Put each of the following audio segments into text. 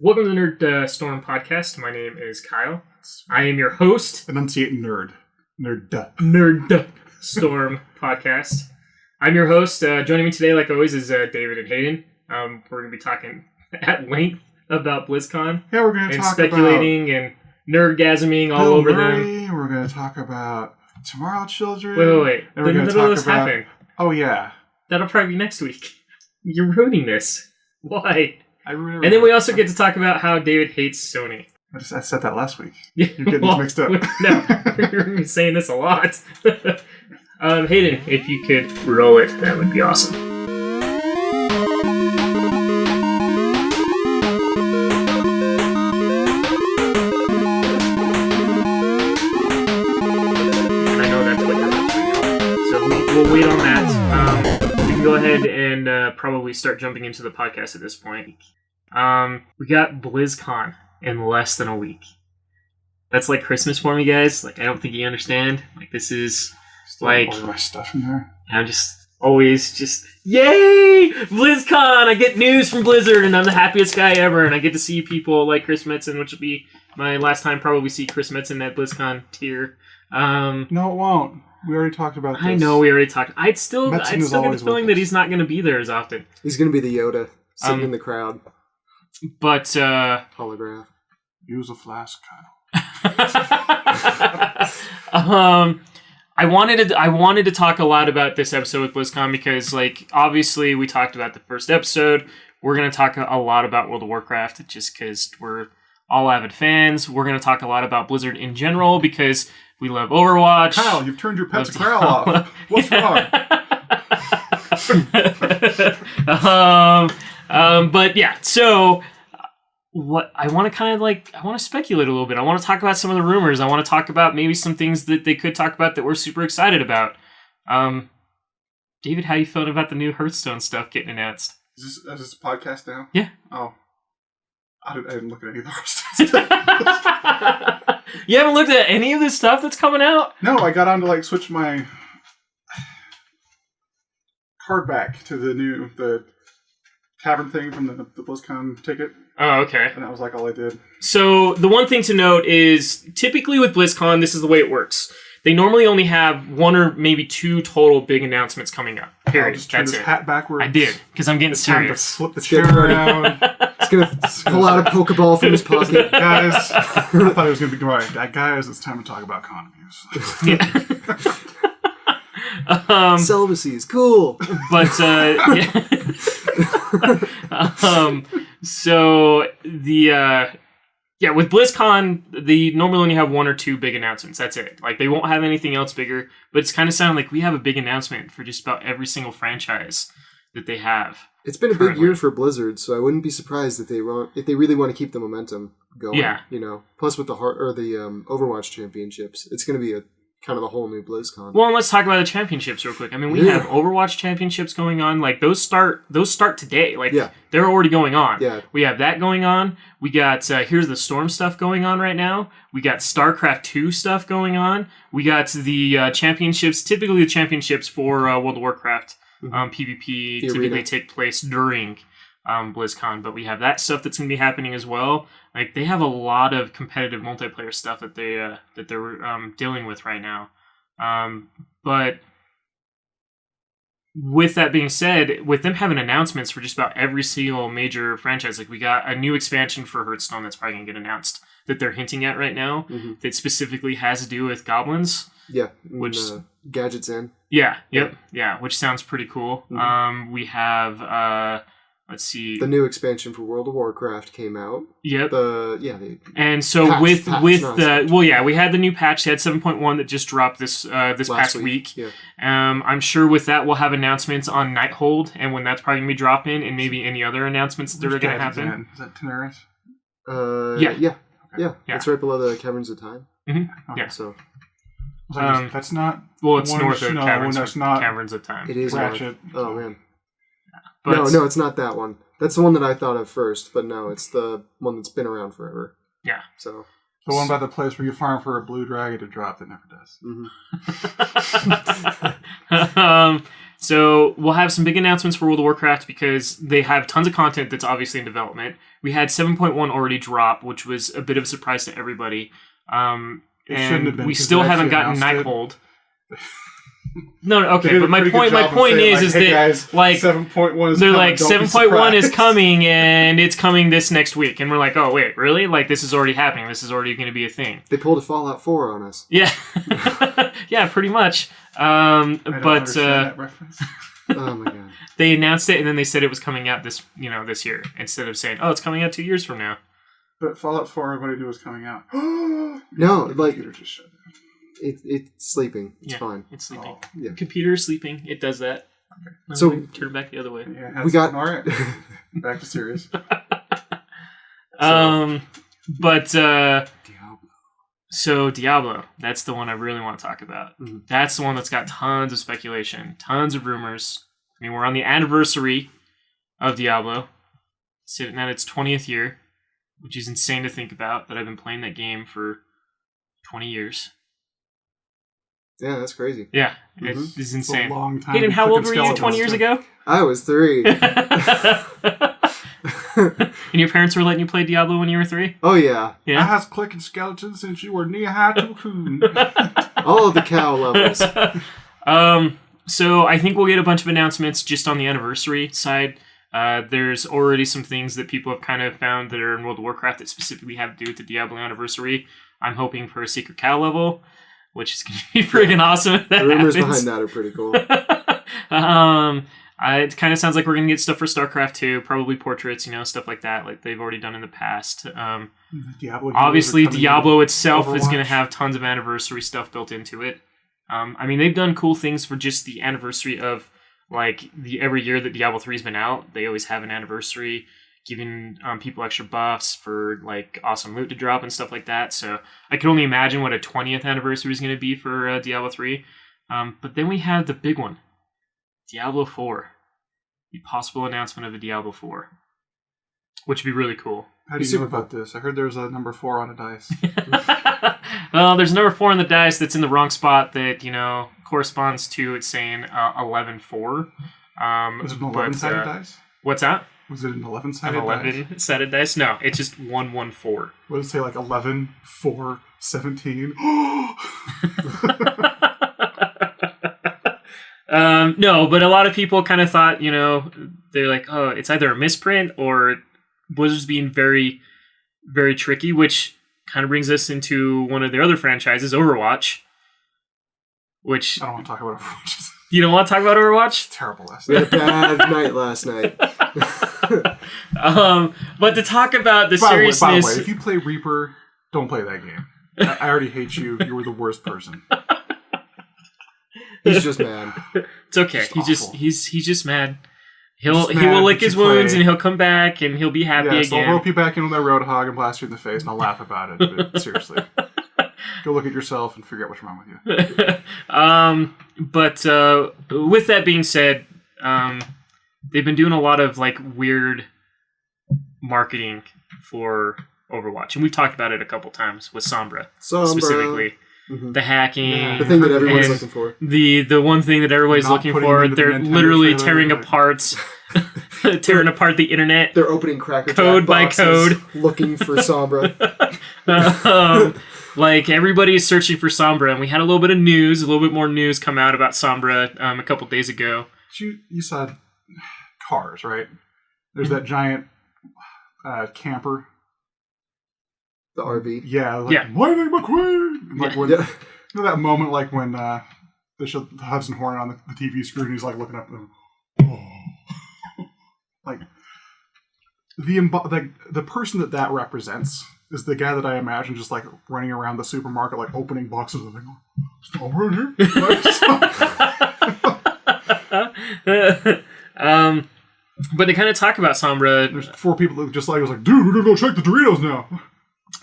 Welcome to the Nerd Storm podcast. My name is Kyle. I am your host. Enunciate nerd. Nerd Storm podcast. I'm your host. Joining me today, like always, is David and Hayden. We're going to be talking at length about BlizzCon. Yeah, we're going to talk speculating and nerdgasming all over them. We're going to talk about Tomorrow Children. Wait. And we're going to talk about... happen. Oh, yeah. That'll probably be next week. You're ruining this. Why? And then we also get to talk about how David hates Sony. I said that last week. You're getting these mixed up. No, you're saying this a lot. Hayden, if you could roll it, that would be awesome. And I know that's what you're doing. So we'll wait on that. We can go ahead and probably start jumping into the podcast at this point. We got BlizzCon in less than a week. That's like Christmas for me, guys. Like, I don't think you understand. Like, this is Still like all my stuff in there. I'm just always just yay, BlizzCon! I get news from Blizzard, and I'm the happiest guy ever. And I get to see people like Chris Metzen, which will be my last time probably see Chris Metzen at BlizzCon tier. No, it won't. We already talked about this. I know we already talked. I'd still get the always feeling that he's not going to be there as often. He's going to be the Yoda sitting in the crowd. But holograph. Use a flask, Kyle. I wanted to talk a lot about this episode with BlizzCon because, like, obviously we talked about the first episode. We're going to talk a lot about World of Warcraft just because we're all avid fans. We're going to talk a lot about Blizzard in general because we love Overwatch. Kyle, you've turned your Pepsi Corral off. What's wrong? But yeah, so what I want to speculate a little bit. I want to talk about some of the rumors. I want to talk about maybe some things that they could talk about that we're super excited about. David, how you feeling about the new Hearthstone stuff getting announced? Is this a podcast now? Yeah. Oh. I didn't look at any of the Hearthstone stuff. You haven't looked at any of this stuff that's coming out? No, I got on to switch my card back to the tavern thing from the BlizzCon ticket. Oh, okay. And that was all I did. So the one thing to note is typically with BlizzCon, this is the way it works. They normally only have one or maybe two total big announcements coming up. Period. Just turn That's his it. hat backwards. I did, because I'm getting It's time to serious. flip the chair around. He's going to pull out a Pokeball from his pocket. Guys, I thought it was going to be right. Guys, it's time to talk about condom use. Celibacy is cool. But, so the, with BlizzCon, they normally only have one or two big announcements. That's it. Like, they won't have anything else bigger, but it's kind of sounding like we have a big announcement for just about every single franchise that they have. It's been a big year for Blizzard, so I wouldn't be surprised if they really want to keep the momentum going. Yeah. Plus with the Overwatch championships, it's going to be kind of a whole new BlizzCon. Well, and let's talk about the championships real quick. I mean, we have Overwatch championships going on. Like, those start today. Like, they're already going on. Yeah. We have that going on. We got Here's the Storm stuff going on right now. We got StarCraft 2 stuff going on. We got the championships, typically the championships for World of Warcraft PvP typically take place during BlizzCon, but we have that stuff that's going to be happening as well. Like, they have a lot of competitive multiplayer stuff that they're dealing with right now. But with that being said, with them having announcements for just about every single major franchise, like, we got a new expansion for Hearthstone that's probably going to get announced that they're hinting at right now that specifically has to do with goblins. Yeah, which Gadget's in. Yeah, which sounds pretty cool. We have let's see. The new expansion for World of Warcraft came out. Yep. And so we had the new patch. They had 7.1 that just dropped this past week. Yeah. I'm sure with that we'll have announcements on Nighthold and when that's probably gonna be dropping, and maybe any other announcements that are gonna happen. Is that Tenaris? Yeah. It's right below the Caverns of Time. Mm-hmm. Yeah. So. That's not. Well, it's north of Caverns of Time. It is Ratchet. Oh man. But no, it's not that one. That's the one that I thought of first, but no, it's the one that's been around forever. Yeah. So the one about the place where you farm for a blue dragon to drop that never does. Mm-hmm. So we'll have some big announcements for World of Warcraft because they have tons of content that's obviously in development. We had 7.1 already drop, which was a bit of a surprise to everybody. It shouldn't have And been, we 'cause still they haven't actually gotten announced Nighthold. No, They okay, did a but my pretty good job of point saying, is hey that guys, like 7.1 is they're coming, like don't be 7.1 is surprised. coming and it's coming this next week, and we're like, oh wait, really? Like this is already happening. This is already going to be a thing. They pulled a Fallout 4 on us. Yeah, yeah, pretty much. I don't understand that reference. Oh my god. They announced it and then they said it was coming out this year instead of saying, oh, it's coming out 2 years from now. But Fallout 4, everybody knew was coming out. No, The like computer just shut down. it's sleeping. It's Yeah. fine. It's sleeping. Oh. Yeah. Computer is sleeping. It does that. Okay. So- turn it back the other way. Yeah, We got- all right. Back to serious. But Diablo. so Diablo, that's the one I really want to talk about. Mhm. That's the one that's got tons of speculation, tons of rumors. I mean, we're on the anniversary of Diablo, sitting at its 20th year, which is insane to think about. That I've been playing that game for 20 years. Yeah, that's crazy. Yeah, Mhm. it is It's a insane. long time. Hayden, to how cook old and were you skeletons, 20 years too. ago? I was 3. And your parents were letting you play Diablo when you were 3? Oh yeah. I Yeah. has clicking skeletons since you were knee high to a coon. All of the cow levels. So I think we'll get a bunch of announcements just on the anniversary side. There's already some things that people have kind of found that are in World of Warcraft that specifically have to do with the Diablo anniversary. I'm hoping for a secret cow level, which is going to be friggin' awesome if that The rumors happens. behind that are pretty cool. It kind of sounds like we're going to get stuff for StarCraft 2, probably portraits, stuff like that, like they've already done in the past. The Diablo Obviously, heroes are coming Diablo in itself is going to Overwatch. have tons of anniversary stuff built into it. I mean, they've done cool things for just the anniversary of, like, every year that Diablo 3's been out. They always have an anniversary, giving people extra buffs for, like, awesome loot to drop and stuff like that. So I can only imagine what a 20th anniversary is going to be for Diablo 3. But then we have the big one, Diablo 4. The possible announcement of a Diablo 4, which would be really cool. How do you know about this? I heard there's a number 4 on a dice. Well, there's number 4 on the dice that's in the wrong spot that, corresponds to it saying 11-4. Was it an 11-sided dice? What's that? Was it an An 11-sided dice? 11-sided dice? No, it's just 1-1-4. What does it say, like 11, 4, 17? No, but a lot of people kind of thought, they're like, oh, it's either a misprint or Blizzard's being very, very tricky, which kind of brings us into one of their other franchises, Overwatch. Which I don't want to talk about Overwatch. you don't want to talk about Overwatch? Terrible last We night. had a bad night last night. But to talk about the By the seriousness, way, if you play Reaper, don't play that game. I already hate you. You were the worst person. He's just mad. it's okay. It's awful. He's just mad. He Just will mad lick that his you wounds play. and he'll come back and he'll be happy Yes, I'll again. rope you back in with my Roadhog and blast you in the face, and I'll laugh about it. But seriously, go look at yourself and figure out what's wrong with you. But with that being said, they've been doing a lot of like weird marketing for Overwatch, and we've talked about it a couple times with Sombra specifically. Mhm. The hacking, Yeah. The thing that everyone's And- looking for. the one thing that everybody's Not looking putting for. it into the They're Nintendo literally trailer, tearing like- apart the internet. They're opening Cracker Jack Code by boxes, code. looking for Sombra. Like everybody is searching for Sombra, and we had a little bit more news come out about Sombra a couple days ago. You saw cars, right? There's that giant camper. The RV. Yeah, like, Yeah. Lightning McQueen! Like when, Yeah. you know that moment like when they show the Hudson Horn on the TV screen and he's like looking up at them. Oh. Like the person that represents is the guy that I imagine just like running around the supermarket like opening boxes and going, "Stop right here." But to kind of talk about Sombra, There's 4 people that just like was like, "Dude, we're gonna go check the Doritos now."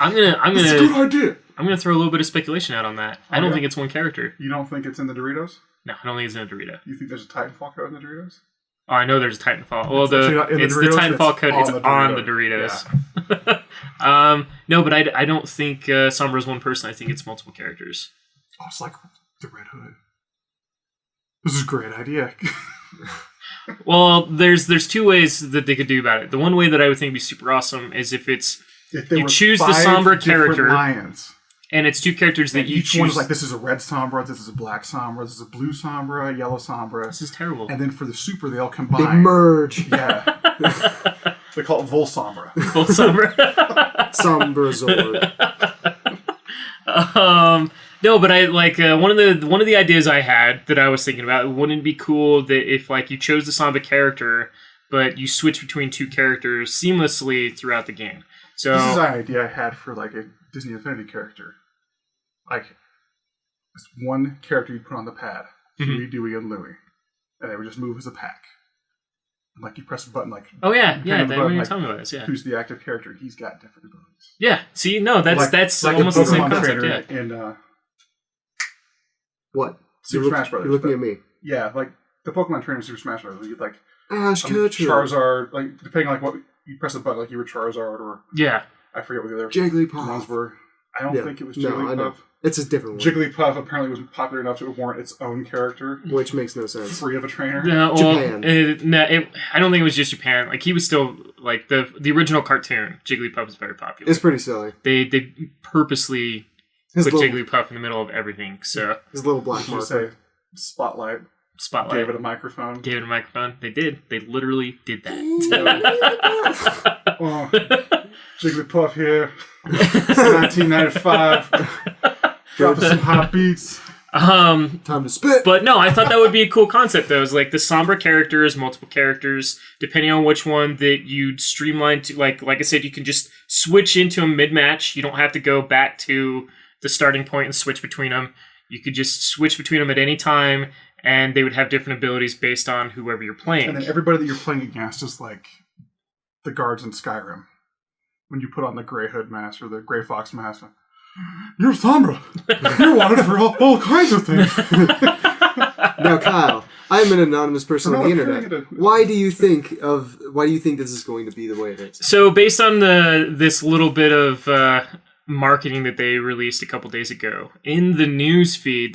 I'm It's a gonna good idea. I'm gonna throw a little bit of speculation out on that. I don't Okay. think it's one character. You don't think it's in the Doritos? No, I don't think it's in a Dorito. You think there's a Titanfall code in the Doritos? Oh, I know there's a Titanfall. Well, actually not in the it's the Doritos, Titanfall it's code. on It's the on the Dorito. Doritos. No, but I don't think Sombra is one person. I think it's multiple characters. Oh, it's like the Red Hood. This is a great idea. Well, there's two ways that they could do about it. The one way that I would think would be super awesome is if it's there you were choose the 5 Sombra different character, lions. and it's 2 characters that And you each choose. one is like, this is a red Sombra, this is a black Sombra, this is a blue Sombra, a yellow Sombra. This is terrible. And then for the super, they all They combine. merge. Yeah. They call it Vol Sombra. Full Sombra. Sombrazord. No, but I like one of the ideas I had that I was thinking about. Wouldn't it be cool that if like you chose the Sombra character, but you switch between 2 characters seamlessly throughout the game? So This is an idea I had for like a Disney Infinity character. Like, it's one character you put on the pad. Huey, Dewey, and Louie. And they would just move as a pack. And, like, you press a button, like... oh yeah, you hit the that button, when you like, tell me about this, yeah. Who's the active character? He's got different abilities. Yeah, see, no, that's like almost the same Pokemon concept, trainer yeah. in What? Super Smash Brothers. You're looking at me. Yeah, like, the Pokemon trainer in Super Smash Brothers. You get, like, Ash Ketchum. Charizard, like, depending on, like, what... You press a button, like, you were Charizard, or... Yeah. I forget what the other Jigglypuff. ones were. I don't think it was No, I know. Jigglypuff. It's a different one. Jigglypuff apparently was popular enough to warrant its own character, Which makes no sense. free of a trainer. No, well, Japan. I don't think it was just Japan. Like he was still like the original cartoon. Jigglypuff was very popular. It's pretty silly. They purposely His put little, Jigglypuff in the middle of everything. So his little black Just marker. say Spotlight Spotlight gave it a microphone. gave it a microphone. They did. They literally did that. Oh, Jigglypuff here, 1995. Dropping some hot beats. Time to spit. But no, I thought that would be a cool concept though. It's like the Sombra characters, multiple characters, depending on which one that you'd streamline to. Like I said, you can just switch into them mid-match. You don't have to go back to the starting point and switch between them. You could just switch between them at any time, and they would have different abilities based on whoever you're playing. And then everybody that you're playing against is like the guards in Skyrim. When you put on the Grey Hood mask or the Grey Fox mask, you're Sombra. You're wanted for all kinds of things. Now, Kyle, I'm an anonymous person on the internet. Why do you think this is going to be the way it is? So based on this little bit of marketing that they released a couple days ago, in the news feed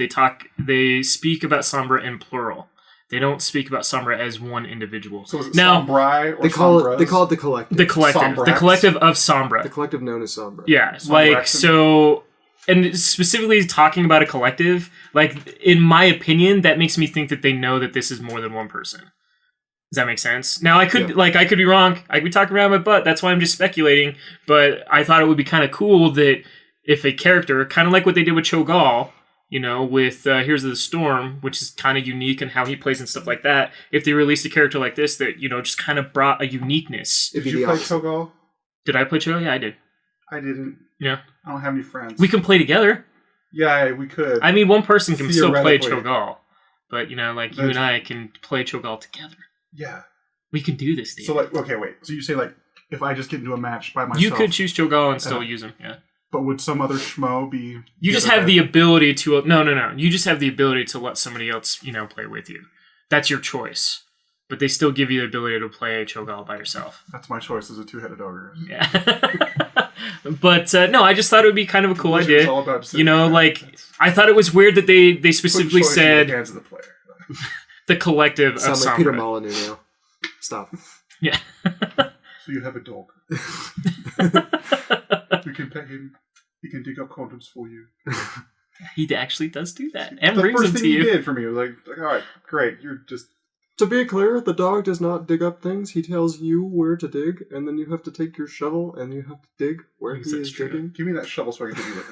they speak about Sombra in plural. They don't speak about Sombra as one individual. So is it now, Sombrai or They call it the collective. the collective. The Sombrax. collective of Sombra. The collective known as Sombra. Yeah, Sombraxen. like, so, and specifically talking about a collective, like, in my opinion, that makes me think that they know that this is more than one person. Does that make sense? Now, I could be wrong. I could be talking around my butt. That's why I'm just speculating. But I thought it would be kind of cool that if a character, kind of like what they did with Cho'Gall, you know, with Heroes of the Storm, which is kind of unique in how he plays and stuff like that, if they released a character like this that, you know, just kind of brought a uniqueness. It'd be Did you the play opposite. Cho'Gall? Did I play Cho'Gall? Yeah, I did. I didn't. Yeah. I don't have any friends. We can play together. Yeah, we could. I mean, one person can still play Theoretically. Cho'Gall. But, you know, like, you and I can play Cho'Gall together. Yeah. We can do this, Dave. So, like, okay, wait. So you say, like, if I just get into a match by myself... You could choose Cho'Gall and still use him, yeah. But would some other schmo be... You just have the ability to... No. You just have the ability to let somebody else, you know, play with you. That's your choice. But they still give you the ability to play Cho'Gall by yourself. That's my choice as a two-headed ogre. Yeah. But, no, I just thought it would be kind of a cool Blizzard's idea. all about You know, decision. like, That's- I thought it was weird that they put specifically choice in the said hands of the player. the collective of Sound like Peter Sombra. Molyneux now. Stop. Yeah. So you have a dog. You can pet him. He can dig up condoms for you. He actually does do that. And The brings first them thing to he you. did for me was like, all right, great. You're just... To be clear, the dog does not dig up things. He tells you where to dig, and then you have to take your shovel and you have to dig where Yes, he that's is true. digging. Give me that shovel so I can hit you with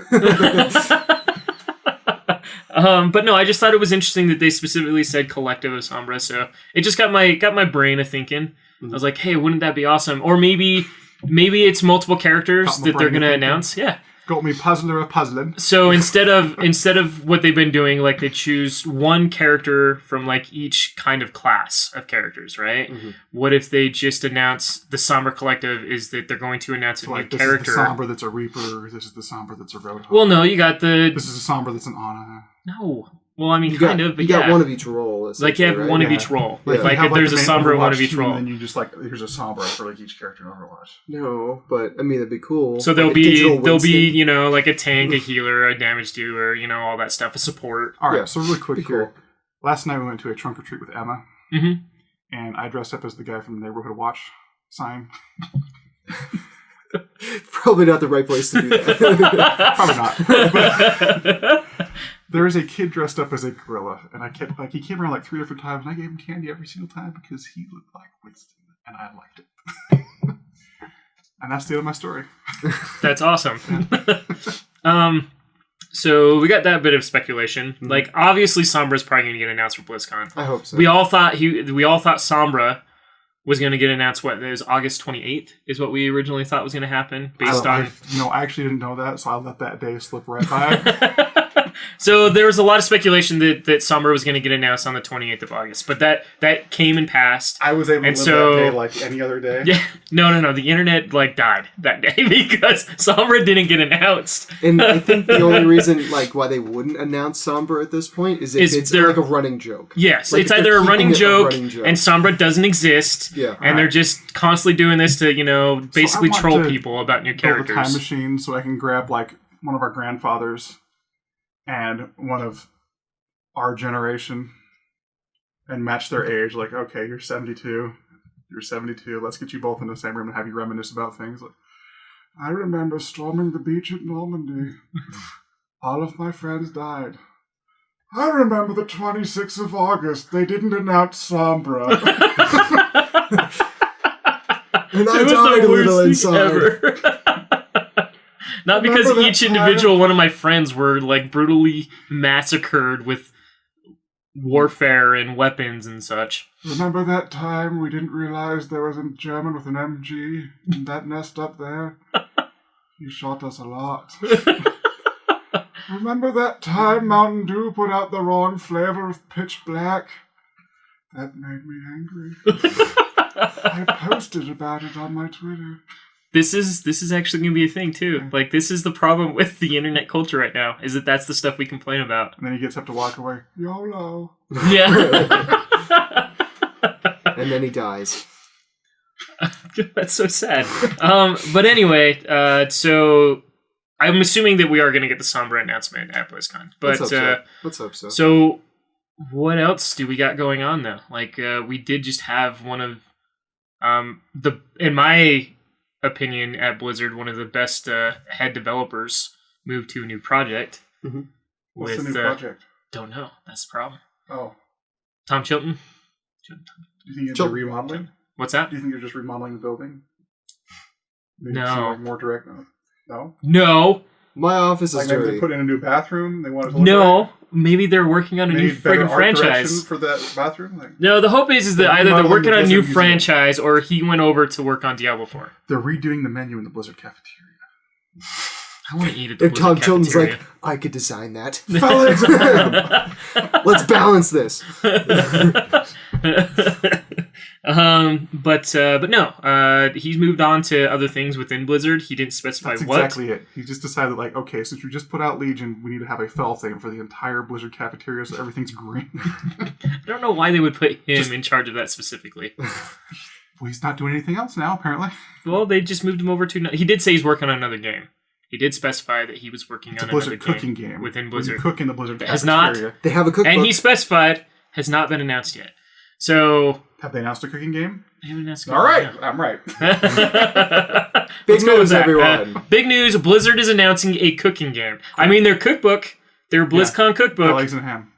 it. But no, I just thought it was interesting that they specifically said collective of Sombra, so it just got my brain a thinking. I was like, hey, wouldn't that be awesome? Or maybe it's multiple characters Got my that they're brain gonna a-thinking. announce. Yeah. Got me puzzler a puzzling. So instead of what they've been doing, like they choose one character from like each kind of class of characters, right? Mhm. What if they just announce the Sombra Collective is that they're going to announce a So new like, this character? is the Sombra that's a Reaper. This is the Sombra that's a Roadhog. Well, no, you got the This is a Sombra that's an Ana. no. Well, I mean, You kind got, of, but you got yeah. one of each role. Like you have essentially, one right? of Yeah. each role. Yeah. Like You have, if there's a the main Sombra, one Overwatch of each team, role. And then you just like, here's a Sombra for like each character in Overwatch. No, but I mean, it'd be cool. So Like there'll a digital be Winston. you know, like a tank, a healer, a damage dealer, you know, all that stuff, a support. All right, Yeah. so really quick Be here. cool. Last night we went to a trunk or treat with Emma. Mm-hmm. and I dressed up as the guy from the Neighborhood Watch sign. Probably not the right place to do that. Probably not. But there was a kid dressed up as a gorilla, and he came around like 3 different times, and I gave him candy every single time because he looked like Winston, and I liked it. And that's the end of my story. That's awesome. So we got that bit of speculation. Mm-hmm. Like, obviously, Sombra's probably going to get announced for BlizzCon. I hope so. We all thought Sombra was going to get announced. What, it was August 28th is what we originally thought was going to happen, based on. I actually didn't know that, so I let that day slip right by. So there was a lot of speculation that Sombra was going to get announced on the 28th of August, but that came and passed. I was able to live that day like any other day. Yeah, no. The internet died that day because Sombra didn't get announced. And I think the only reason why they wouldn't announce Sombra at this point is if it's like a running joke. Yes, it's either a running joke and Sombra doesn't exist, and they're just constantly doing this to basically troll people about new characters. Build a time machine so I can grab one of our grandfathers and one of our generation and match their age. Like, okay, you're 72. You're 72. Let's get you both in the same room and have you reminisce about things. Like, I remember storming the beach at Normandy. All of my friends died. I remember the 26th of August. They didn't announce Sombra. And I died a little inside. Not because each individual one of my friends were brutally massacred with warfare and weapons and such. Remember that time we didn't realize there was a German with an MG in that nest up there? He shot us a lot. Remember that time Mountain Dew put out the wrong flavor of pitch black? That made me angry. I posted about it on my Twitter. This is actually going to be a thing, too. This is the problem with the internet culture right now, is that's the stuff we complain about. And then he gets up to walk away. YOLO. Yeah. And then he dies. That's so sad. But anyway, so I'm assuming that we are going to get the Sombra announcement at BlizzCon. But, Let's hope so. So what else do we got going on, though? We did just have one of in my opinion at Blizzard, one of the best head developers move to a new project. Mm-hmm. What's the new project? Don't know. That's the problem. Oh. Tom Chilton? Do you think it's remodeling? What's that? Do you think you're just remodeling the building? Maybe No. More direct? No? No. My office is dirty. Maybe they put in a new bathroom. They want it to look maybe they're working on a new friggin' franchise for that bathroom. No, the hope is that either they're working on a new franchise or he went over to work on Diablo 4. They're redoing the menu in the Blizzard cafeteria. I want to eat at the Blizzard cafeteria. If Tom Chilton's like, I could design that. Let's balance this. But no, he's moved on to other things within Blizzard. He didn't specify That's what. Exactly it. He just decided, okay, since we just put out Legion, we need to have a fell thing for the entire Blizzard cafeteria so everything's green. I don't know why they would put him in charge of that specifically. Well, he's not doing anything else now, apparently. Well, they just moved him over to... He did say he's working on another game. He did specify that he was working on Blizzard another cooking game within Blizzard. You cook in the Blizzard has not. They have a cookbook. And he specified has not been announced yet. So... Have they announced a cooking game? They haven't announced a All right, I'm right. Big news, everyone. Big news, Blizzard is announcing a cooking game. Cool. I mean, their cookbook, their BlizzCon cookbook... Eggs and ham.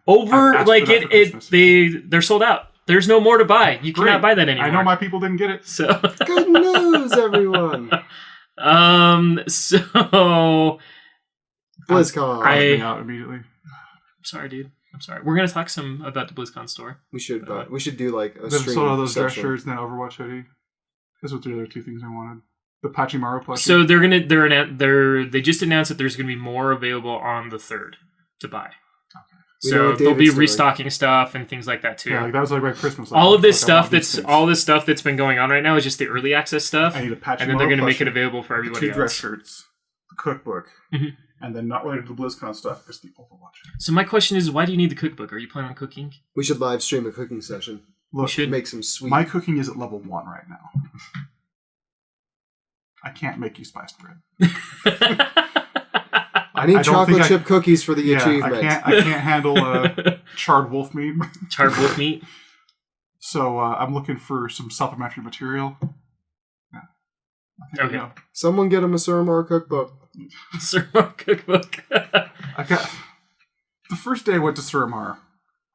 They're sold out. There's no more to buy. You cannot buy that anymore. I know my people didn't get it. So good news, everyone. So BlizzCon. I'm out immediately. I'm sorry, dude. I'm sorry. We're gonna talk some about the BlizzCon store. We should do a then stream. Sold all those dress shirts and that Overwatch hoodie. Those were the other two things I wanted. The Pachimaro plushie. So they just announced that there's gonna be more available on the 3rd to buy. So they'll be restocking stuff and things like that too. Yeah, that was right Christmas. All this stuff that's been going on right now is just the early access stuff. I need a Pachimaro and then they're going to make it available for everybody else. 2 dress shirts, the cookbook, and then not related to the BlizzCon stuff is the Overwatch. So my question is, why do you need the cookbook? Are you planning on cooking? We should live stream a cooking session. Look, we should make some sweet. My cooking is at level 1 right now. I can't make you spiced bread. I need chocolate chip cookies for the achievement. I can't handle charred wolf meat. Charred wolf meat? So I'm looking for some supplementary material. Yeah. Okay. Someone get him a Suramar cookbook. Suramar cookbook. I got the first day I went to Suramar.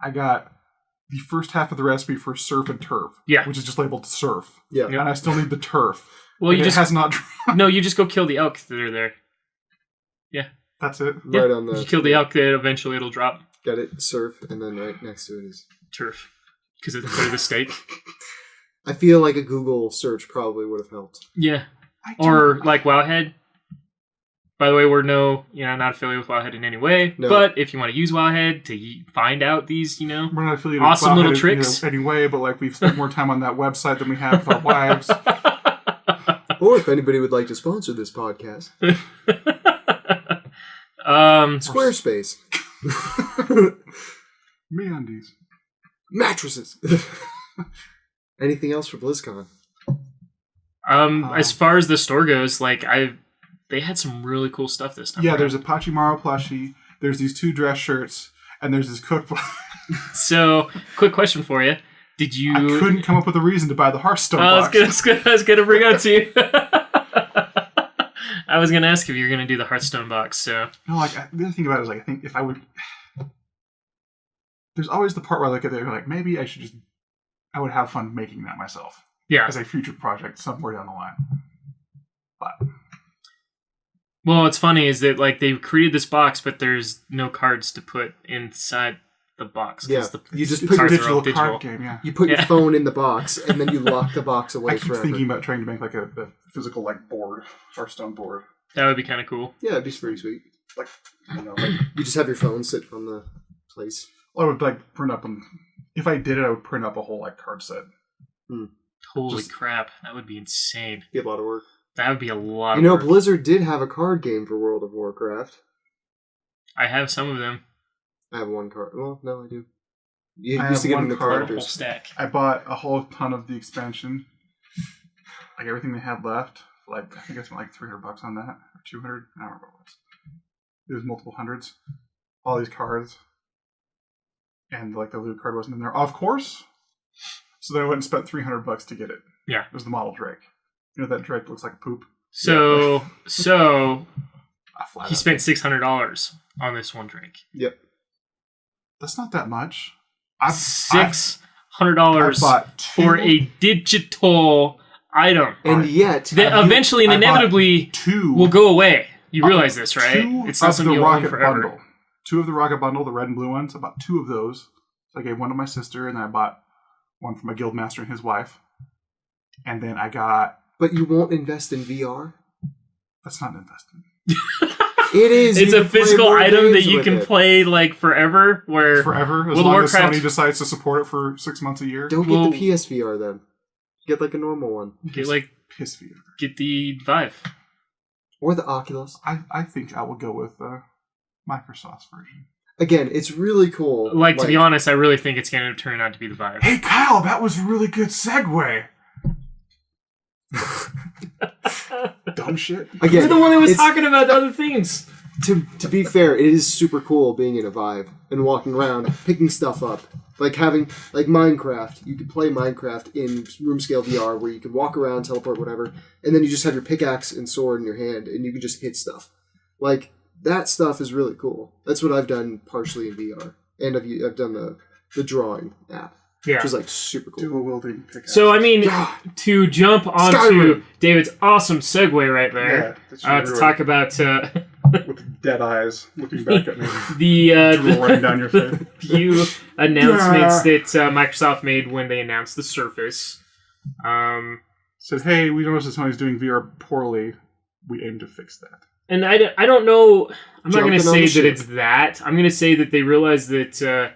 I got the first half of the recipe for surf and turf. Yeah. Which is just labeled surf. Yeah. And I still need the turf. Well, you just has not. No, you just go kill the elk that are there. Yeah. That's it. Right on the. You kill the elk, that eventually it'll drop. Get it, surf, and then right next to it is turf. Because it's part of the steak. I feel like a Google search probably would have helped. Yeah. Or like Wowhead. By the way, we're not affiliated with Wowhead in any way. No. But if you want to use Wowhead to find out these, we're not affiliated awesome with little Wowhead tricks anyway. But like we've spent more time on that website than we have with our wives. Or if anybody would like to sponsor this podcast, Squarespace, MeUndies, mattresses. Anything else for BlizzCon? As far as the store goes, they had some really cool stuff this time. Yeah, there's a Pachimaro plushie. There's these 2 dress shirts, and there's this cookbook. So, quick question for you: did you? I couldn't come up with a reason to buy the Hearthstone box. I was gonna bring up to you. I was gonna ask if you were gonna do the Hearthstone box. So no, the other thing about it is I think if I would, there's always the part where I look at it maybe I would have fun making that myself. Yeah, as a future project somewhere down the line. But well, what's funny is that they created this box, but there's no cards to put inside the box. Yeah, you just put your digital card game. Yeah, you put your phone in the box, and then you lock the box away. I keep thinking about trying to make a physical board, Hearthstone board. That would be kind of cool. Yeah, it'd be pretty sweet. You just have your phone sit on the place. Well, I would print up them. If I did it, I would print up a whole card set. Holy crap, that would be insane. Be a lot of work. That would be a lot of work. Blizzard did have a card game for World of Warcraft. I have some of them. I have 1 card. Well, no, I do. You I used to get 1 card. A whole stack. I bought a whole ton of the expansion. Everything they had left. I think I spent $300 on that. Or 200. I don't remember what it was. It was multiple hundreds. All these cards. And the loot card wasn't in there. Of course. So then I went and spent $300 to get it. Yeah. It was the model Drake. That Drake looks like poop. So he spent $600 on this one Drake. Yep. That's not that much. $600 for a digital item. And yet that eventually and inevitably will go away. You realize this, right? It's not something you'll own forever. Bundle. 2 of the Rocket Bundle, the red and blue ones. I bought 2 of those. So I gave 1 to my sister, and then I bought 1 for my guild master and his wife. And then I got... But you won't invest in VR? That's not an investment. It is. It's a physical item that you can play forever. Forever? As long as Sony decides to support it for 6 months a year? Don't get the PSVR then. Get a normal one. Get PSVR. Get the Vive. Or the Oculus. I think I will go with Microsoft's version. Again, it's really cool. To be honest, I really think it's going to turn out to be the Vive. Hey, Kyle, that was a really good segue. Dumb shit. Again, you're the one that was talking about other things. To be fair, it is super cool being in a Vive and walking around, picking stuff up. Having Minecraft. You could play Minecraft in room scale VR where you can walk around, teleport, whatever, and then you just have your pickaxe and sword in your hand and you can just hit stuff. That stuff is really cool. That's what I've done partially in VR. And I've done the drawing app. Yeah. Which is super cool. Dual wielding pickaxe. So to jump onto David's awesome segue right there, to talk about with dead eyes looking back at me, the running down your face. few announcements that Microsoft made when they announced the Surface. Said, hey, we noticed that Sony's doing VR poorly. We aim to fix that. And I don't know. I'm not going to say that it's that. I'm going to say that they realize that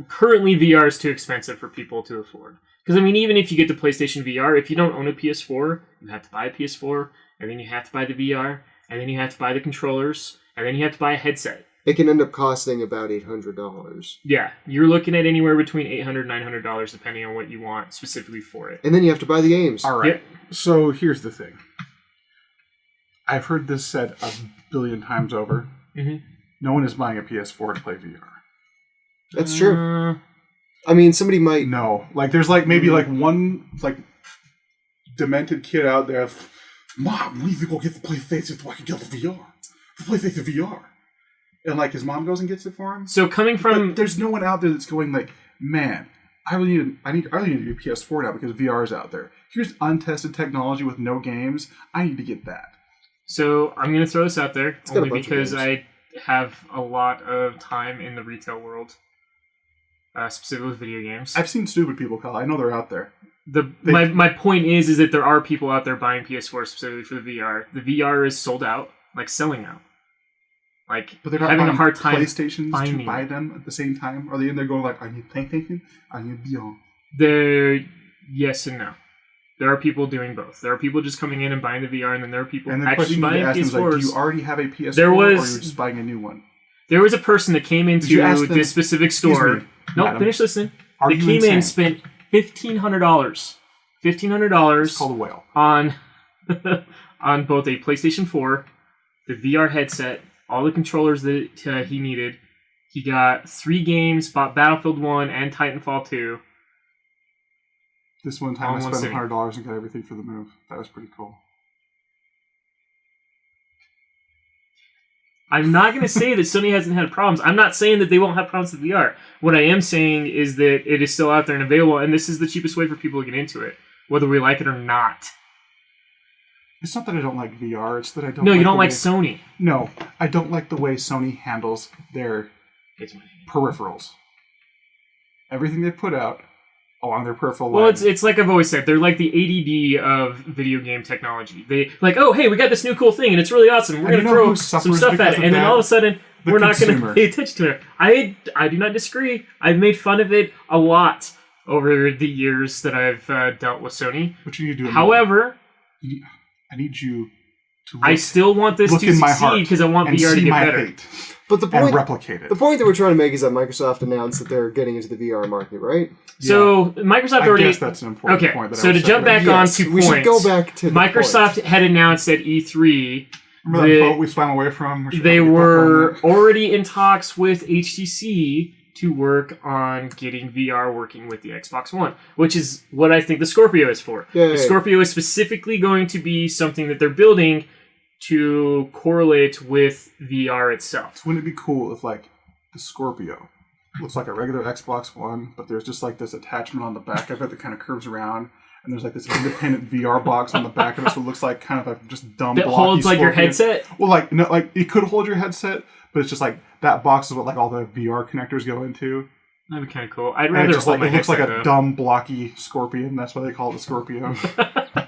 currently VR is too expensive for people to afford. Because, even if you get the PlayStation VR, if you don't own a PS4, you have to buy a PS4, and then you have to buy the VR, and then you have to buy the controllers, and then you have to buy a headset. It can end up costing about $800. Yeah, you're looking at anywhere between $800 and $900 depending on what you want specifically for it. And then you have to buy the games. All right. Yep. So here's the thing. I've heard this said a billion times over. Mm-hmm. No one is buying a PS4 to play VR. That's true. I mean, somebody might. No, like there's like maybe like one like demented kid out there. Mom, we need to go get the PlayStation so I can get the VR. The PlayStation VR. And like his mom goes and gets it for him. So coming from, but there's no one out there that's going like, man, I really need a new PS4 now because VR is out there. Here's untested technology with no games. I need to get that. So I'm going to throw this out there only because games. I have a lot of time in the retail world, specifically with video games. I've seen stupid people, Kyle. I know they're out there. My point is that there are people out there buying PS4 specifically for the VR. The VR is sold out, like selling out. Like, but they're not having a hard time PlayStations finding to buy them at the same time. Are they in there going like, I need PlayStation, I need VR? Yes and no. There are people doing both. There are people just coming in and buying the VR, and then there are people and the actually buying PS4s. Is like, do you already have a PS4, or are you just buying a new one? There was a person that came into this specific store. No, finish listening. They came in and spent $1,500. It's called a whale. On both a PlayStation 4, the VR headset, all the controllers that he needed. He got 3 games, bought Battlefield 1 and Titanfall 2. This one time I spent $100 and got everything for the move. That was pretty cool. I'm not going to say that Sony hasn't had problems. I'm not saying that they won't have problems with VR. What I am saying is that it is still out there and available, and this is the cheapest way for people to get into it, whether we like it or not. It's not that I don't like VR, it's that I don't No, you don't like Sony. No, I don't like the way Sony handles their peripherals. Everything they put out along their peripheral line. Well, it's like I've always said, they're like the ADD of video game technology. They like, oh, hey, we got this new cool thing, and it's really awesome. We're going to throw some stuff at it, and then all of a sudden, we're not going to pay attention to it. I do not disagree. I've made fun of it a lot over the years that I've dealt with Sony. What you need to do. However, I need you to I still want this to succeed because I want VR to get better. Hate but the point, and replicate it. The point that we're trying to make is that Microsoft announced that they're getting into the VR market, right? So Microsoft already. I guess that's an important point. So to jump back on 2 points, we should go back to Microsoft had announced at E3. Remember that boat we swam away from? They were already in talks with HTC to work on getting VR working with the Xbox One, which is what I think the Scorpio is for. The Scorpio is specifically going to be something that they're building to correlate with VR itself. So wouldn't it be cool if, like, the Scorpio looks like a regular Xbox One, but there's just, like, this attachment on the back of it that kind of curves around, and there's, like, this independent VR box on the back of it, so it looks like kind of a just dumb that holds, like, your headset? Well, like, no, like, it could hold your headset, but it's just, like, that box is what, like, all the VR connectors go into. That'd be kind of cool. I'd rather hold my it looks headset, like a dumb, blocky Scorpion. That's why they call it the Scorpio.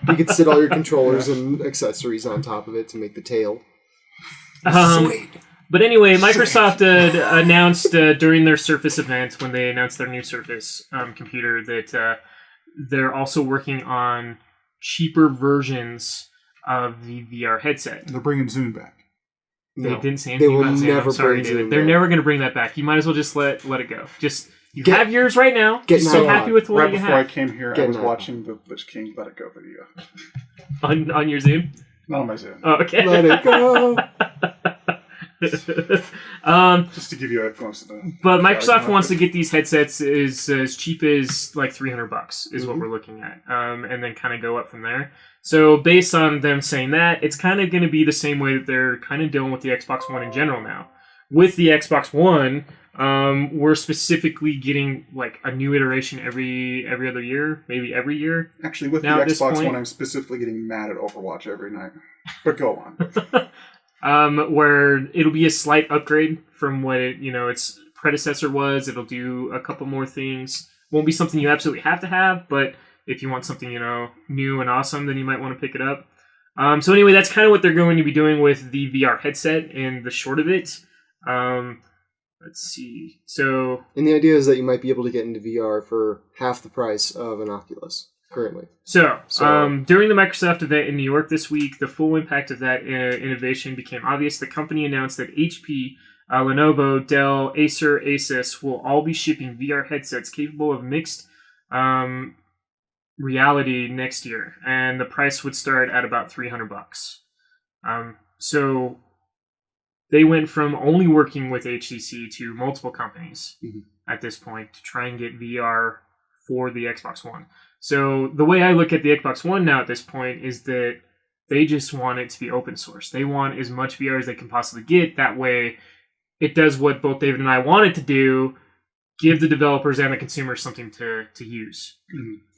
You could sit all your controllers and accessories on top of it to make the tail. Sweet. But anyway, Microsoft announced during their Surface event, when they announced their new Surface computer, that they're also working on cheaper versions of the VR headset. They're bringing Zoom back. They didn't say anything about Zoom. I'm sorry, David. They're never going to bring that back. You might as well just let it go. Just have yours right now. Get so happy with what you have. Right before I came here, I was watching the Lich King Let It Go video. On your Zoom? Not on my Zoom. Oh, okay. Let it go. Just to give you a glimpse of that. But Microsoft wants to get these headsets as cheap as like $300 is what we're looking at, and then kind of go up from there. So based on them saying that, it's kind of going to be the same way that they're kind of dealing with the Xbox One in general now. With the Xbox One, we're specifically getting like a new iteration every other year, maybe every year. Actually, with now, the Xbox One, I'm specifically getting mad at Overwatch every night. But go on. Where it'll be a slight upgrade from what its predecessor was. It'll do a couple more things. Won't be something you absolutely have to have, but if you want something new and awesome, then you might want to pick it up. So anyway, that's kind of what they're going to be doing with the VR headset and the short of it. Let's see. And the idea is that you might be able to get into VR for half the price of an Oculus currently. So during the Microsoft event in New York this week, the full impact of that innovation became obvious. The company announced that HP, Lenovo, Dell, Acer, Asus will all be shipping VR headsets capable of mixed reality next year, and the price would start at about $300. So they went from only working with HTC to multiple companies. at this point to try and get VR for the Xbox One. So the way I look at the Xbox One now at this point is that they just want it to be open source. They want as much VR as they can possibly get. That way it does what both David and I want it to do, give the developers and the consumers something to use.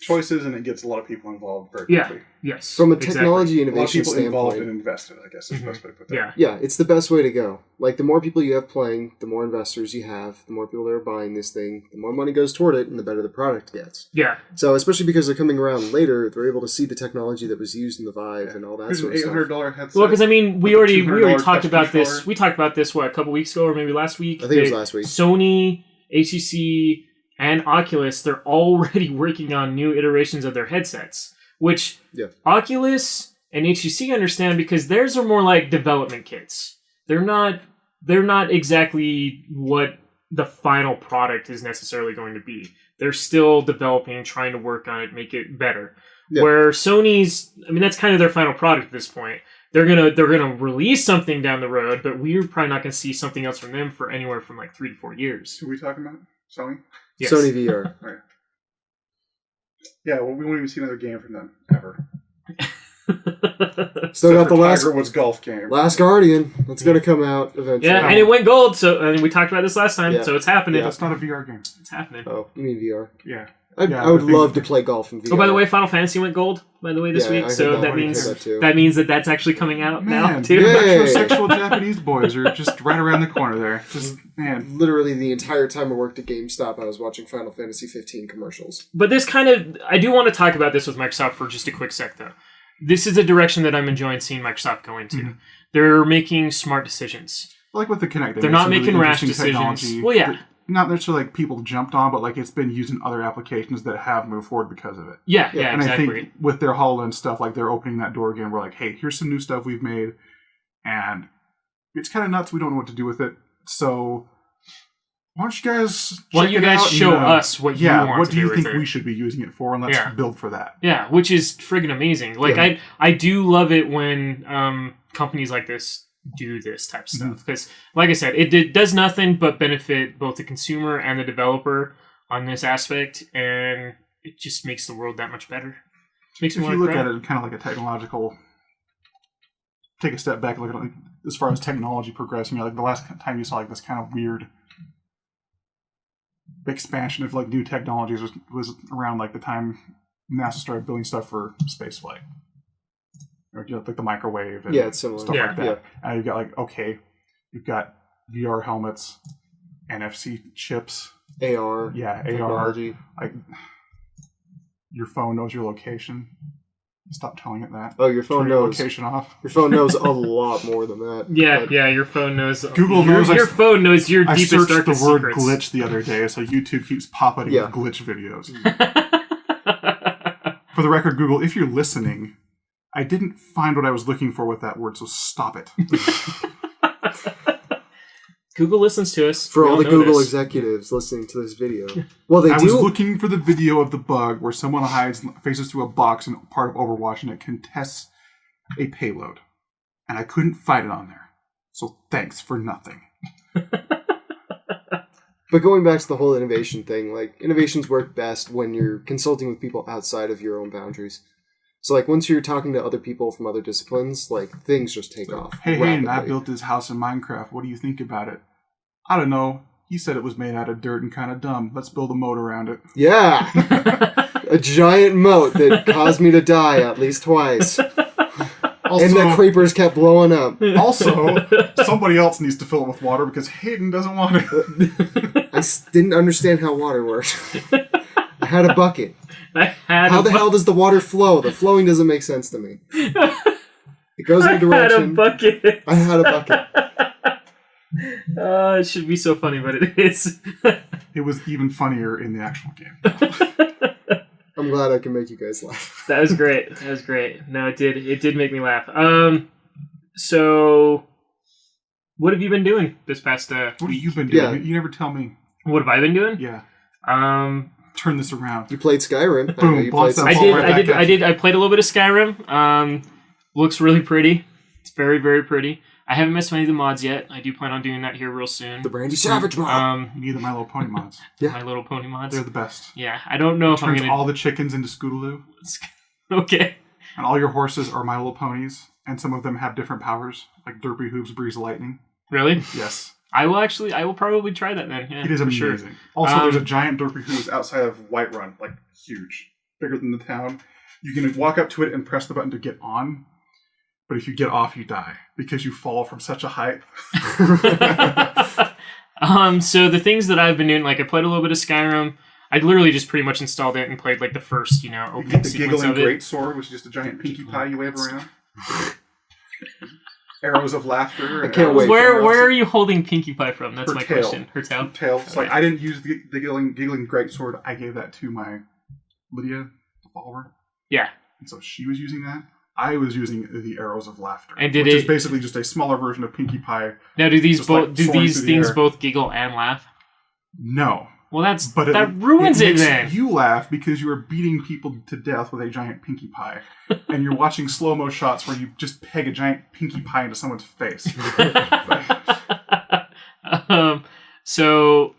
Choices, and it gets a lot of people involved very quickly. Yes. From a technology A lot of innovation people involved standpoint, and invested, I guess is the best way to put that. Yeah. yeah, it's the best way to go. Like, the more people you have playing, the more investors you have, the more people that are buying this thing, the more money goes toward it, and the better the product gets. Yeah. So, especially because they're coming around later, they're able to see the technology that was used in the Vive and all that Here's sort an of stuff. $800 headset. Well, because I mean, we with a already $200 talked touch about this. controller. We talked about this a couple weeks ago, or maybe last week. I think it was last week. Sony, HTC, and Oculus, they're already working on new iterations of their headsets, which Oculus and HTC understand because theirs are more like development kits. They're not exactly what the final product is necessarily going to be. They're still developing, trying to work on it, make it better. Yeah. Where Sony's, I mean, that's kind of their final product at this point. They're gonna release something down the road, but we're probably not gonna see something else from them for anywhere from like 3 to 4 years. Who are we talking about? Sony? Yes. Sony VR. Right. Yeah, well, we won't even see another game from them ever. Still got the Tiger Woods golf game. Last Guardian. That's going to come out eventually. Yeah, and it went gold. So, and we talked about this last time. So it's happening. Yeah, that's not a VR game. It's happening. Oh, you mean VR? Yeah. I would love to play golf in VR. Oh, by the way, Final Fantasy went gold. By the way, this week. So that means that's actually coming out now too. Metrosexual Japanese boys are just right around the corner there. Just man, literally the entire time I worked at GameStop, I was watching Final Fantasy 15 commercials. But this I do want to talk about this with Microsoft for just a quick sec, though. This is a direction that I'm enjoying seeing Microsoft go into. Mm-hmm. They're making smart decisions. Like with the Kinect, they're not making rash decisions. Well, yeah. Not necessarily like people jumped on, but like it's been used in other applications that have moved forward because of it. Yeah, and exactly. I think with their HoloLens stuff, like they're opening that door again. We're like, hey, here's some new stuff we've made, and it's kind of nuts. We don't know what to do with it. So why don't you guys show us what you want to do with it? What do you think we should be using it for, and let's build for that. Yeah, which is friggin' amazing. Like I do love it when companies like this do this type of stuff, because like I said, it does nothing but benefit both the consumer and the developer on this aspect, and it just makes the world that much better. If you look at it kind of like a technological, take a step back and look at it as far as technology progressing, like the last time you saw like this kind of weird expansion of like new technologies was around like the time NASA started building stuff for spaceflight. Like the microwave and it's similar. Stuff like that. Yeah. And you've got you've got VR helmets, NFC chips, AR, technology. Like your phone knows your location. Stop telling it that. Oh, your phone knows location off. Your phone knows a lot more than that. Yeah, your phone knows. Google knows. Your phone knows your deepest, darkest secrets. I searched the word glitch the other day, so YouTube keeps popping with glitch videos. For the record, Google, if you're listening, I didn't find what I was looking for with that word, so stop it. Google listens to us. For all the Google executives listening to this video. Well, I was looking for the video of the bug where someone faces through a box in part of Overwatch and it contests a payload. And I couldn't find it on there. So thanks for nothing. But going back to the whole innovation thing, like, innovations work best when you're consulting with people outside of your own boundaries. So, like, once you're talking to other people from other disciplines, like, things just take off. Hey, I built this house in Minecraft. What do you think about it? I don't know. He said it was made out of dirt and kind of dumb. Let's build a moat around it. Yeah! A giant moat that caused me to die at least twice. Also, and the creepers kept blowing up. Also, somebody else needs to fill it with water because Hayden doesn't want it. I didn't understand how water worked. I had a bucket. How the hell does the water flow? The flowing doesn't make sense to me. It goes in a direction. I had a bucket. It should be so funny, but it is. It was even funnier in the actual game. I'm glad I can make you guys laugh. That was great. No, it did. It did make me laugh. So, what have you been doing this past What have you been doing? Yeah. You never tell me. What have I been doing? Yeah. Turn this around. You played Skyrim. Boom. I did. I played a little bit of Skyrim. Looks really pretty. It's very, very pretty. I haven't messed with any of the mods yet. I do plan on doing that here real soon. The Brandy Savage mod. You need the My Little Pony mods. Yeah. My Little Pony mods. They're the best. Yeah, I don't know if I'm Turns gonna all the chickens into Scootaloo. Okay. And all your horses are My Little Ponies, and some of them have different powers, like Derpy Hooves breeze lightning. Really? Yes. I will probably try that then. Yeah, It is amazing. Sure. Also, there's a giant Derpy Hooves outside of Whiterun, like huge, bigger than the town. You can walk up to it and press the button to get on, but if you get off, you die because you fall from such a height. So the things that I've been doing, like I played a little bit of Skyrim. I literally just pretty much installed it and played like the first, You opening get the sequence giggling of it. greatsword, which is just a giant pinkie pie you wave around. Arrows of laughter. I can't wait. Where are you holding Pinkie Pie from? That's Her my tail. question. Her tail. Tail. It's like I didn't use the giggling greatsword. I gave that to my Lydia, the follower. Yeah. And so she was using that. I was using the arrows of laughter, And which is basically just a smaller version of Pinkie Pie. Now, do these just like do soaring these through the things air. both giggle and laugh? No. Well, But that ruins it makes then. You laugh because you are beating people to death with a giant Pinkie Pie, and you're watching slow-mo shots where you just peg a giant Pinkie Pie into someone's face. So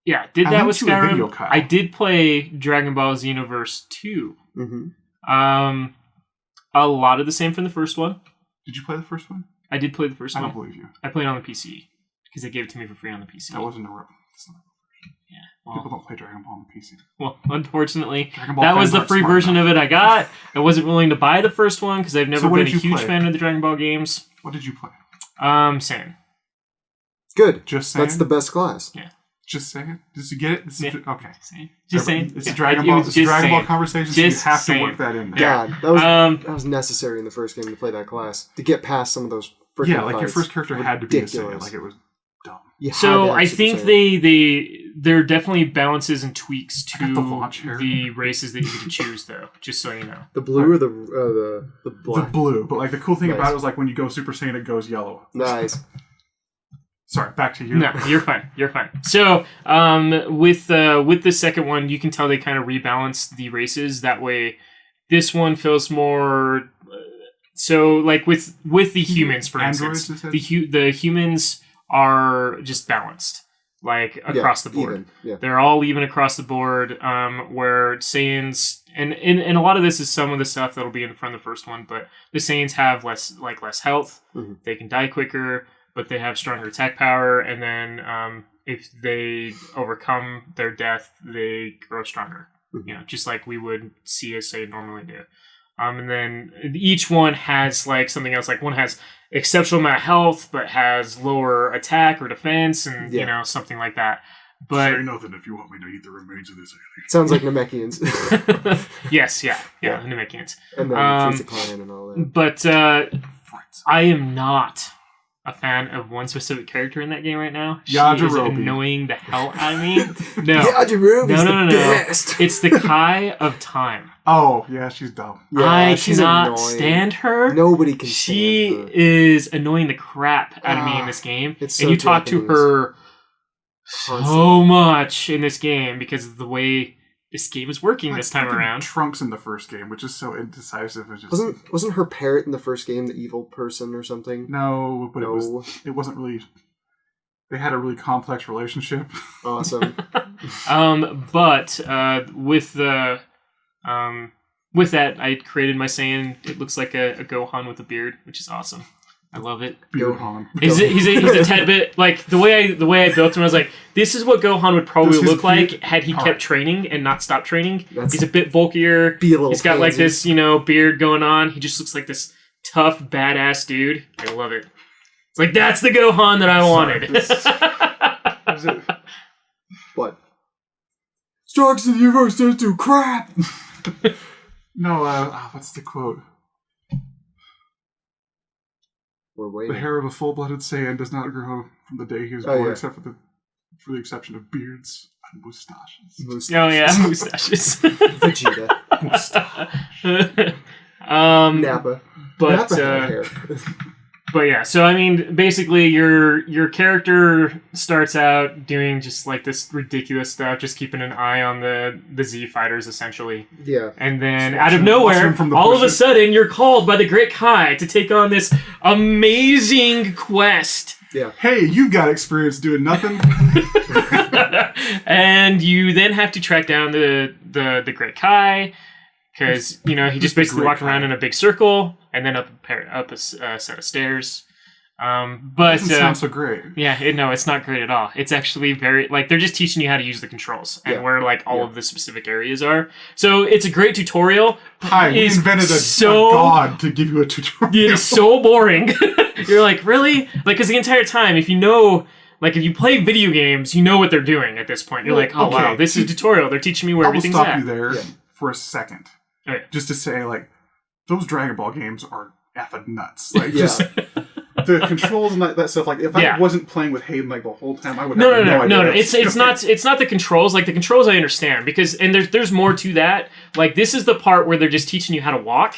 yeah, did I'm that with into a video, Skyrim. Kyle. I did play Dragon Ball Xenoverse 2. Mm-hmm. A lot of the same from the first one. Did you play the first one? I did play the first I one. don't believe you. I played on the PC because they gave it to me for free on the PC. That wasn't a real. Yeah. People don't play Dragon Ball on the PC. Well, unfortunately, Dragon Ball that was fans the aren't free smart version enough. of it I got. I wasn't willing to buy the first one because I've never what been a did you huge play? fan of the Dragon Ball games. What did you play? Same. Good. Just saying. That's the best class. Yeah. Just saying. Did you get it? This is, Yeah. okay. Just saying. It's Yeah, a Dragon it Ball. was It's a just Dragon Ball saying. conversation. So you Just have saying. to work that in there. Yeah. God, that was necessary in the first game to play that class to get past some of those freaking Yeah, like your fights. first character had to be a Saiyan. Ridiculous. Like it was dumb. You had to So have I Super think Saiyan. there are definitely balances and tweaks I got the to launch hair. the races that you get to choose, though. Just so you know. The blue or the The black. blue, but like the cool thing Nice. about it was like when you go Super Saiyan, it goes yellow. Nice. Sorry, back to you. No, you're fine. You're fine. So, with the second one, you can tell they kind of rebalanced the races. That way, this one feels more. So, like with the humans, for Androids, instance, you said? the humans are just balanced, like across the board. Even. Yeah. They're all even across the board. Where Saiyans and a lot of this is some of the stuff that'll be in front of the first one, but the Saiyans have less health. Mm-hmm. They can die quicker, but they have stronger attack power, and then if they overcome their death, they grow stronger. Mm-hmm. You know, just like we would see a Saiyan normally do. And then each one has like something else. Like one has exceptional amount of health, but has lower attack or defense, and you know, something like that. But say nothing if you want me to eat the remains of this alien. Sounds like Namekians. yes, yeah, Yeah. the Namekians. And then Frieza Clan and all that. But I am not a fan of one specific character in that game right now. She is Yajirobe. annoying the hell out of me. No, Yajirobe is no. the best. It's the Kai of Time. Oh, yeah, she's dumb. Yeah, I she's cannot annoying. stand her. Nobody can She stand her. is annoying the crap out of me in this game. It's and so you talk to Japanese. her so much in this game because of the way this game is working this time Freaking around. Trunks in the first game, which is so indecisive. It's just, Wasn't her parrot in the first game the evil person or something? no, but No. it wasn't really. They had a really complex relationship. Awesome. But with that, I created my Saiyan. It looks like a Gohan with a beard, which is awesome. I love it. Gohan. He's a tad bit like the way I built him. I was like, this is what Gohan would probably Does his look like beard- had he kept Alright. training and not stopped training. That's- He's a bit bulkier. Be a little He's got like pansy. this, beard going on. He just looks like this tough, badass dude. I love it. It's like that's the Gohan that I wanted. Is it? What? Strokes in the universe don't do crap! No, what's the quote? We're The waiting. hair of a full-blooded Saiyan does not grow from the day he was Oh, born, yeah. except for the exception of beards and mustaches. Oh yeah, mustaches. Vegeta. Mustache. Nappa. But Nappa had hair. But yeah, so I mean, basically, your character starts out doing just like this ridiculous stuff, just keeping an eye on the Z fighters, essentially. Yeah. And then Just out of watching nowhere, them from the all of a bushes. sudden, you're called by the Great Kai to take on this amazing quest. Yeah. Hey, you've got experience doing nothing. And you then have to track down the Great Kai, because he just basically Great walked around Kai? in a big circle and then up a set of stairs. But Doesn't sound so great. yeah, it's not great at all. It's actually very they're just teaching you how to use the controls and where all of the specific areas are. So it's a great tutorial. Hi, we It's invented a so- god to give you a tutorial. It is so boring. You're like, really? Because the entire time, if you play video games, you know what they're doing at this point. You're like, oh, okay. wow, this is a tutorial. They're teaching me where I will everything's stop at. you there Yeah. for a second. Okay. Just to say, those Dragon Ball games are effing nuts. Like, Yeah. just the controls and that stuff. Like, if Yeah. I wasn't playing with Hayden the whole time, I would No. have no idea. It's not the controls. Like the controls, I understand because there's more to that. Like this is the part where they're just teaching you how to walk,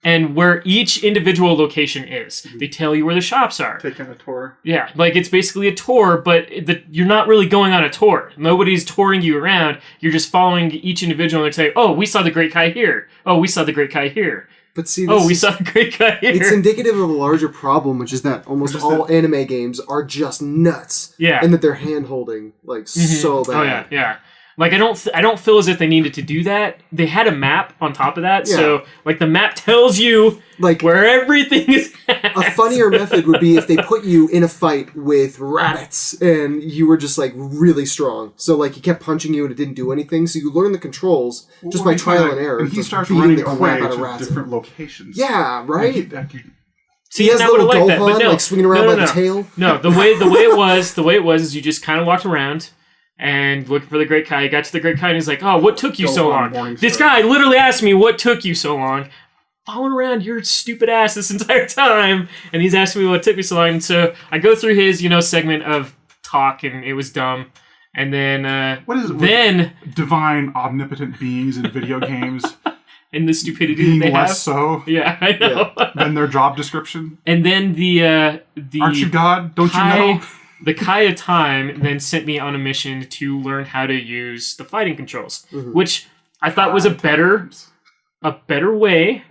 and where each individual location is. They tell you where the shops are. Taking a tour. Yeah, like it's basically a tour, but you're not really going on a tour. Nobody's touring you around. You're just following each individual and they say, "Oh, we saw the Great Kai here. Oh, we saw the Great Kai here. But see, Oh, we saw the Great Kai here." it's indicative of a larger problem, which is that almost Which is all anime games are just nuts. Yeah. And that they're hand-holding, so bad. Oh yeah. Like I don't feel as if they needed to do that. They had a map on top of that, so like the map tells you Like, where everything is at. a funnier method would be if they put you in a fight with Raditz and you were just, really strong. So, you kept punching you and it didn't do anything, so you learn the controls just by trial and error. And he just starts beating running the crap away out of to Raditz. different locations. Yeah, right? See, He has and I would've little liked that, but Gohan, no. swinging around No, by the tail. No, the way it was is you just kind of walked around and looking for the Great Kai. You got to the Great Kai and he's like, "Oh, what took you so Gohan long?" Morningstar. This guy literally asked me, "What took you so long?" Following around your stupid ass this entire time, and he's asking me what took me so long. And so I go through his, segment of talk, and it was dumb. And then, What is it? then Divine omnipotent beings in video games and the stupidity being that they less have. so Yeah, I know. than their job description. And then the Aren't you God? Don't you know? The Kai of Time then sent me on a mission to learn how to use the fighting controls, which I thought was a better way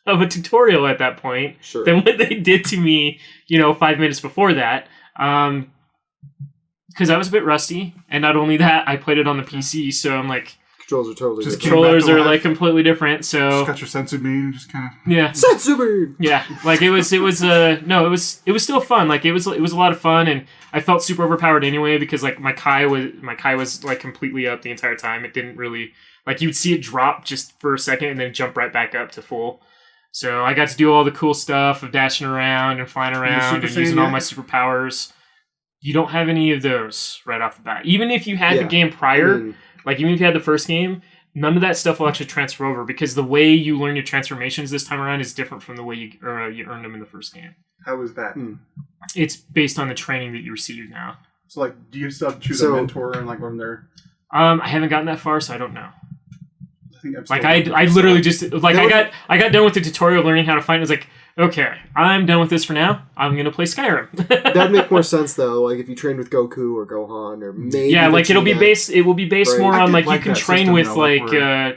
of a tutorial at that point Sure. than what they did to me, 5 minutes before that. Because I was a bit rusty, and not only that, I played it on the PC, so I'm like, Controls are totally Just different. controllers back to are life. completely different. So Just got your sensu bean and just kind of. yeah, Setsubin! yeah, it was still fun. Like it was a lot of fun, and I felt super overpowered anyway because my Kai was completely up the entire time. It didn't really you'd see it drop just for a second and then jump right back up to full. So I got to do all the cool stuff of dashing around and flying around and Super using Saiyan all yet? my superpowers. You don't have any of those right off the bat. Even if you had the Yeah. game prior, I mean, even if you had the first game, none of that stuff will actually transfer over because the way you learn your transformations this time around is different from the way you earned them in the first game. How is that? It's based on the training that you receive now. So, do you still have to choose So- a mentor and when they're? I haven't gotten that far, so I don't know. I think I'm still I literally just I got done with the tutorial learning how to fight. And I was like, okay, I'm done with this for now. I'm gonna play Skyrim. that'd make more sense, though, if you trained with Goku or Gohan or maybe... Yeah, it'll be Vegeta. based. It will be based Right. more I on did you like can that train system, with though,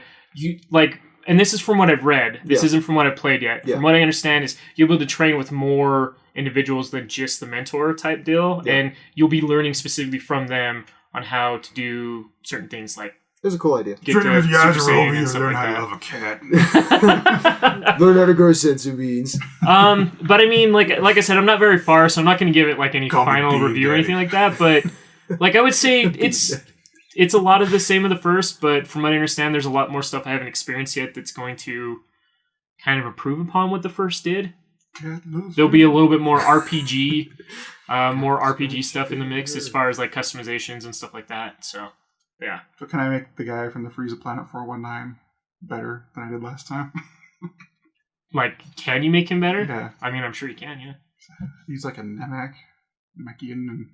and this is from what I've read. This Yeah. isn't from what I've played yet. Yeah. From what I understand is you'll be able to train with more individuals than just the mentor type deal, Yeah. and you'll be learning specifically from them on how to do certain things like It was a cool idea. get to Super Saiyan and stuff learn like how to that. love a cat. Learn how to grow sensu beans. But I mean, like I said, I'm not very far, so I'm not going to give it any Call me final Bean review or Daddy. anything like that. But I would say it's a lot of the same of the first, but from what I understand, there's a lot more stuff I haven't experienced yet that's going to kind of improve upon what the first did. Cat loves There'll be a little bit more RPG, stuff in the mix as far as customizations and stuff like that. So yeah. So can I make the guy from the Frieza Planet 419 better than I did last time? Can you make him better? Yeah. I mean, I'm sure you can, yeah. He's like a Namekian, and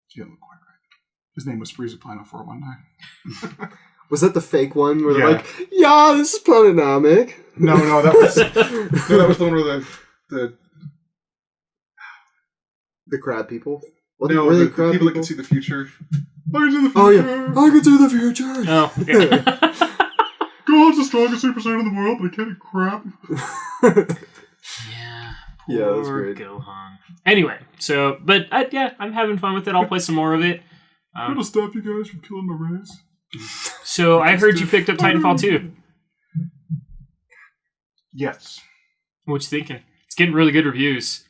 he didn't look quite right. His name was Frieza Planet 419. Was that the fake one where they're Yeah. like, yeah, this is Planet Namek? No, that was the one where the the crab people. the people that can see the future. I can see the future. Oh yeah, I can see the future. Oh, yeah. Gohan's the strongest Super Saiyan in the world, but he can't eat crap. Yeah, Yeah, that was poor great. Gohan. Anyway, so, but I'm having fun with it. I'll play some more of it. I'm gonna stop you guys from killing my race. So I heard you picked up Titanfall 2. Yes. What you thinking? It's getting really good reviews.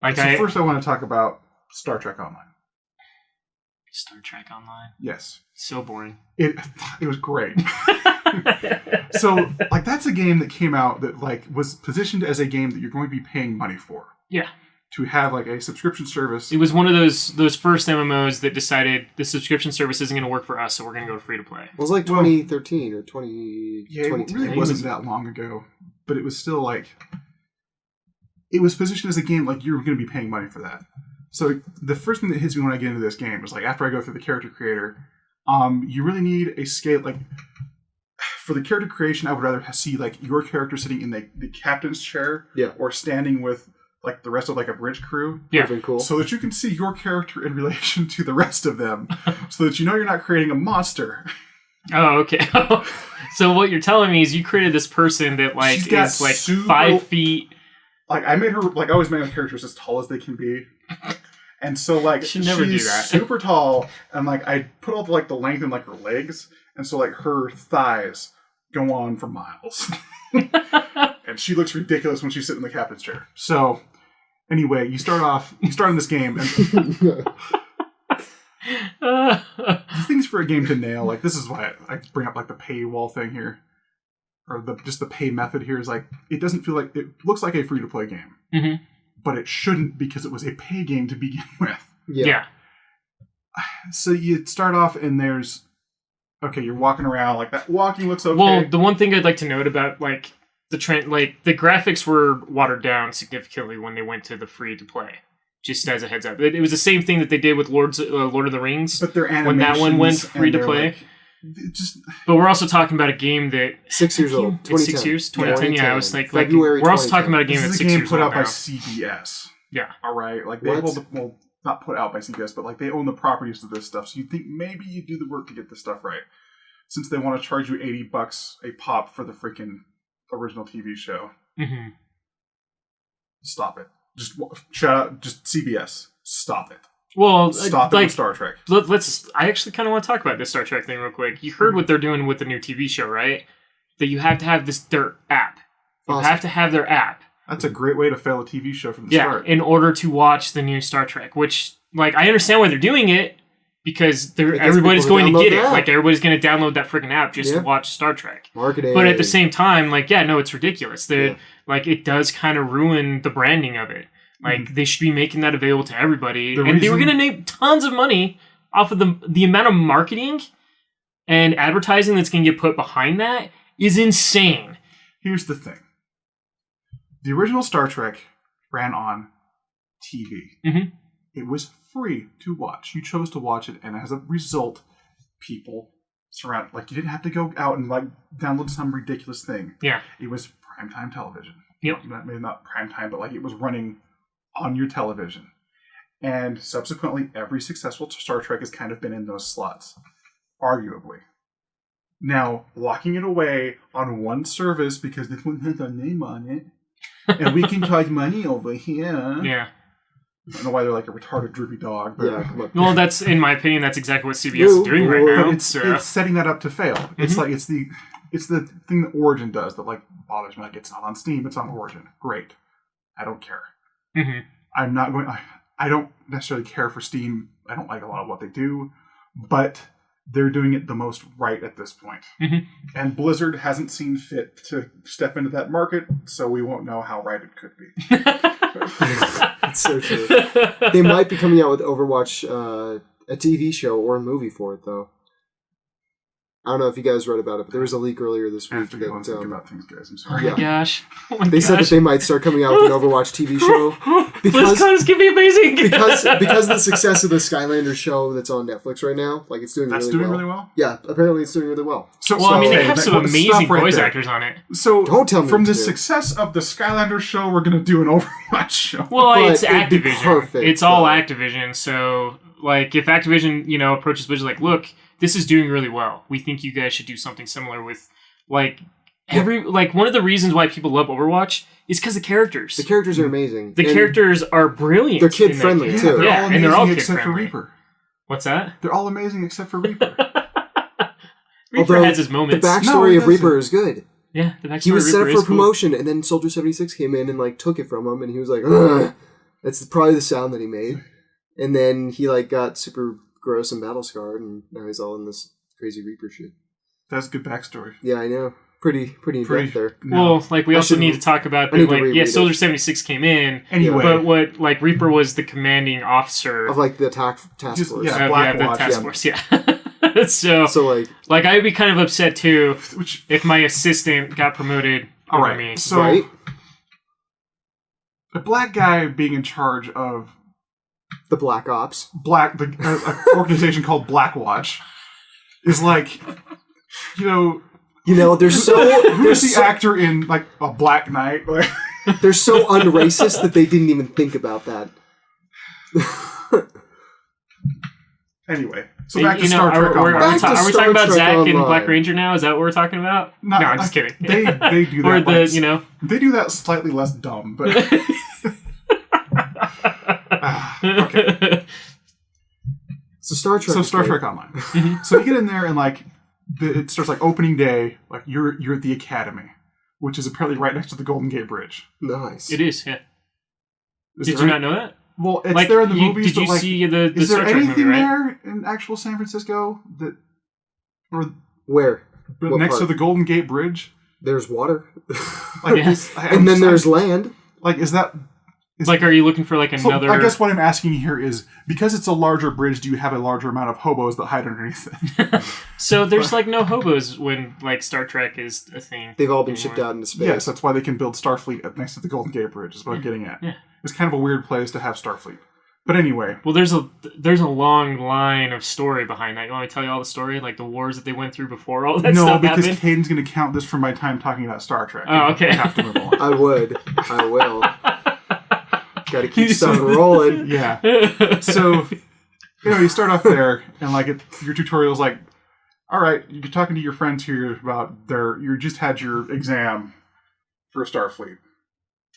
So first I want to talk about Star Trek Online. Star Trek Online. Yes. So boring. It was great. So, like, that's a game that came out that, like, was positioned as a game that you're going to be paying money for. Yeah. To have, like, a subscription service. It was one of those first MMOs that decided the subscription service isn't going to work for us, so we're going to go to free to play. It was like 2013 or 20. Yeah, it really wasn't that long ago, but it was still like it was positioned as a game like you were going to be paying money for that. So the first thing that hits me when I get into this game is like after I go through the character creator, you really need a scale like. For the character creation, I would rather see like your character sitting in the captain's chair, or standing with like the rest of like a bridge crew, Cool. so that you can see your character in relation to the rest of them, so that you know you're not creating a monster. Oh, okay. So what you're telling me is you created this person that like is like 5 feet. Like I made her like I always made my characters as tall as they can be. And so, like, she'd never do that. Super tall, and, like, I put all, like, the length in, like, her legs, and so, like, her thighs go on for miles. And she looks ridiculous when she's sitting in the captain's chair. So, anyway, you start in this game, and the things for a game to nail, like, this is why I bring up, like, the paywall thing here, or just the pay method here, is, like, it doesn't feel like, it looks like a free-to-play game. Mm-hmm. But it shouldn't because it was a pay game to begin with. Yeah. So you start off and there's... Okay, you're walking around, like that walking looks okay. Well, the one thing I'd like to note about, like, the trend, like, the graphics were watered down significantly when they went to the free-to-play. Just as a heads up. It was the same thing that they did with Lord of the Rings. But their animations... When that one went free-to-play. Like, but we're also talking about a game that 6 years old. 2010. 6 years, 2010. Yeah, I was like February we're also talking about a game that's 6 years old. This is a game put out by now. CBS. Yeah. All right, like they hold well, not put out by CBS, but like they own the properties to this stuff. So you think maybe you do the work to get this stuff right, since they want to charge you $80 a pop for the freaking original TV show. Mm-hmm. Stop it! Just shout out, just CBS. Stop it. Well, stop it with Star Trek. Let's. I actually kind of want to talk about this Star Trek thing real quick. You heard what they're doing with the new TV show, right? That you have to have their app. You have to have their app. That's a great way to fail a TV show from the start. In order to watch the new Star Trek, which, like, I understand why they're doing it because everybody's going to get it. Like, everybody's going to download that freaking app just to watch Star Trek. Marketing. But at the same time, like, it's ridiculous. Like, it does kind of ruin the branding of it. Like, they should be making that available to everybody. They were going to make tons of money off of the amount of marketing and advertising that's going to get put behind that is insane. Here's the thing. The original Star Trek ran on TV. Mm-hmm. It was free to watch. You chose to watch it, and as a result, people surround... Like, you didn't have to go out and, like, download some ridiculous thing. Yeah. It was primetime television. Yep. Maybe not primetime, but, like, it was running on your television. And subsequently, every successful Star Trek has kind of been in those slots. Arguably. Now, locking it away on one service because this one has our name on it, and we can charge money over here. Yeah. I don't know why they're like a retarded droopy dog. But well, that's, in my opinion, that's exactly what CBS is doing right now. But it's setting that up to fail. Mm-hmm. It's like it's the thing that Origin does that like bothers me. Like, it's not on Steam, it's on Origin. Great. I don't care. Mm-hmm. I'm not going. I don't necessarily care for Steam. I don't like a lot of what they do, but they're doing it the most right at this point. Mm-hmm. And Blizzard hasn't seen fit to step into that market, so we won't know how right it could be. It's so true. They might be coming out with Overwatch, a TV show or a movie for it, though. I don't know if you guys read about it, but there was a leak earlier this I week have to go and think that about things, guys. I'm Oh sorry. my Yeah. gosh. Oh my they said that gosh. they might start coming out with an Overwatch TV show because BlizzCon is gonna be amazing. because of the success of the Skylanders show that's on Netflix right now. Like it's doing That's really doing well. really well? Yeah, apparently it's doing really well. So, well, I mean, they okay, have that- some stop amazing right voice there. actors on it. So, Don't tell me from what the to do. success of the Skylanders show, we're going to do an Overwatch show. Well, But it's it'd be Activision. perfect, It's all though. Activision. So, like, if Activision, approaches Blizzard like, look, this is doing really well. We think you guys should do something similar with, like, one of the reasons why people love Overwatch is because the characters. The characters are amazing. The And character are brilliant. They're in that kid-friendly, game. too. They're Yeah, all and they're all amazing except for kid-friendly. Reaper. What's that? They're all amazing except for Reaper. Reaper Although has his the moments. backstory No, he of Reaper doesn't. is good. Yeah, the backstory He was of set up Reaper for is cool. promotion, and then Soldier 76 came in and like took it from him, and he was like, ugh. That's probably the sound that he made. And then he like got super gross and battle scarred, and now he's all in this crazy Reaper shit. That's good backstory. Yeah, I know. Pretty in depth there. No. Well, like we I also should- need to talk about I that. need to Like, reread yeah, it. Soldier 76 came in, Anyway, but what like Reaper was the commanding officer Of like the task Just- force. yeah. of Black the Watch, task yeah. force. Yeah. so, So like, I'd be kind of upset too which if my assistant got promoted all over right. me. So right? a black guy being in charge of The Black Ops. an organization called Black Watch is like, You know, they're so who's the actor in like a Black Knight? Like, they're so unracist that they didn't even think about that. anyway, so back to Star are, Trek we're, Online. Back to are we Star talking about Trek Zack and Online. Black Ranger now? Is that what we're talking about? No, I'm just kidding. They do that. or the like, they do that slightly less dumb, but okay. So Star Trek. So is Star great. Trek Online. So you get in there and like it starts like opening day. Like you're at the Academy, which is apparently right next to the Golden Gate Bridge. Nice. It is. Yeah. Is Did there you any- not know that? Well, it's Like, there in the movies. Did but you like, see the is Star there Trek anything movie? Right? there in actual San Francisco that, or Where? What next to part? the Golden Gate Bridge? There's water. Like, Yes. And then there's land. like, is that? Like, are you looking for like So another? I guess what I'm asking here is because it's a larger bridge, do you have a larger amount of hobos that hide underneath it? So there's like no hobos when like Star Trek is a thing. They've all been anymore. shipped out into space. Yes, that's why they can build Starfleet next to the Golden Gate Bridge. Is what I'm getting at. Yeah. It's kind of a weird place to have Starfleet. But anyway, Well, there's a long line of story behind that. You want me to tell you all the story, like the wars that they went through before all that no, stuff because happened? Caden's going to count this from my time talking about Star Trek. Oh, okay. I have to move on. I would. I will. Got to keep stuff rolling. Yeah. So, you start off there, and like your tutorial's like, all right, you're talking to your friends here about you just had your exam for Starfleet,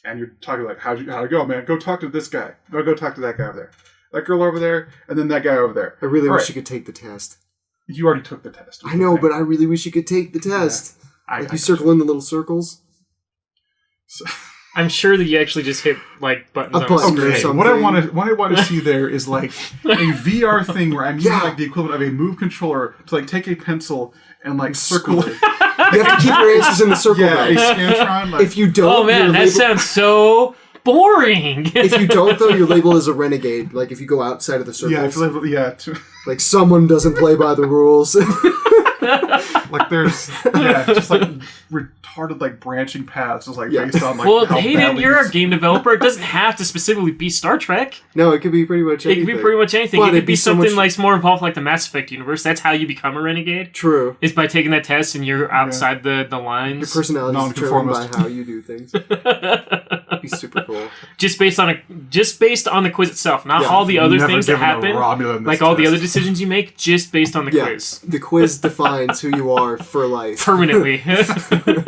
and you're talking like, how'd it go, man? Go talk to this guy. Go talk to that guy over there. That girl over there, and then that guy over there. I really All wish right. you could take the test. You already took the test. I know, but I really wish you could take the test. Like you circle in the little circles. I'm sure that you actually just hit like buttons A on button the or screen. something. What I want to see there is like a VR thing where I'm using Yeah. like the equivalent of a Move controller to like take a pencil and like circle it. You have to keep your answers in the circle. Yeah, a though. Scantron. Like, If you don't, Oh man, your that label, sounds so boring. if you don't, though, your label is a renegade. Like if you go outside of the circles, yeah, I feel like, like someone doesn't play by the rules. like there's just like retarded like branching paths, just like Yeah. based on like Well, how Hayden, badly you're a it's- game developer. It doesn't have to specifically be Star Trek. No, it could be pretty much It anything. could be pretty much anything. But it could it'd be be so something much- like more involved, like the Mass Effect universe. That's how you become a renegade. True. Is by taking that test and you're outside the Your lines. personality is determined by Nonconformist. how you do things. It'd be super cool. just based on the quiz itself, not Yeah. all the other Never things that given a happen. Romulan this Like all the test. other decisions you make, just based on the Yeah, quiz. the quiz defines who you are for life. Permanently.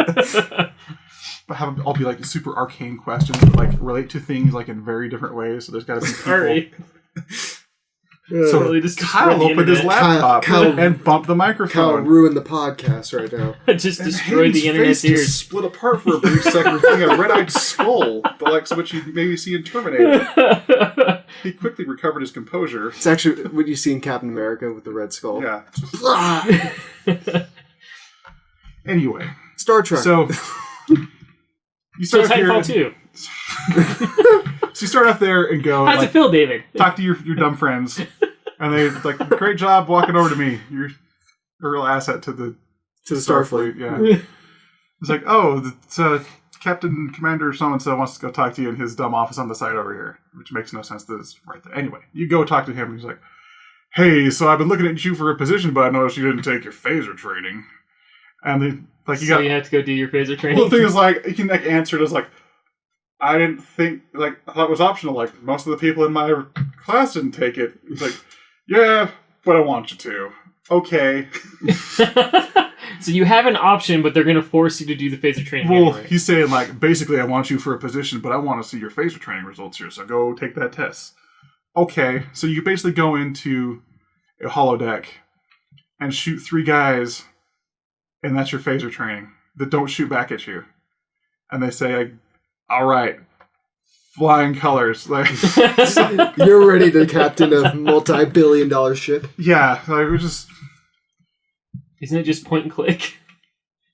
But have them all be like super arcane questions that like relate to things like in very different ways. So there's got to be people. Sorry. So Totally just Kyle destroyed the opened his internet. laptop Kyle- and bumped the Kyle microphone. ruined the podcast right now. Just And destroyed the Hayden's internet's face ears. just split apart for a brief second, revealing a red-eyed skull, the likes of which you maybe see in Terminator. He quickly recovered his composure. It's actually what you see in Captain America with the Red Skull. Yeah. Ah! Anyway, Star Trek. so you So start off here. Titanfall 2. So you start off there and go How's like, it feel, David? talk to your dumb friends, and they like, great job walking over to me. a real asset to the Starfleet. Yeah. It's like, oh, Captain Commander so-and-so wants to go talk to you in his dumb office on the side over here, which makes no sense that it's right there. Anyway, you go talk to him, and he's like, hey, so I've been looking at you for a position, but I noticed you didn't take your phaser training. And you have to go do your phaser training? Well, the thing is, like, you can answer it as, like, I didn't think, like, I thought it was optional. Like, most of the people in my class didn't take it. It's like, yeah, but I want you to. Okay. So you have an option, but they're going to force you to do the phaser training anyway. He's saying, like, basically, I want you for a position, but I want to see your phaser training results here, so go take that test. Okay, so you basically go into a holodeck and shoot 3 guys, and that's your phaser training, that don't shoot back at you. And they say, like, all right, flying colors. Like, you're ready to captain a multi-billion-dollar ship. Yeah, like, we're just... Isn't it just point and click?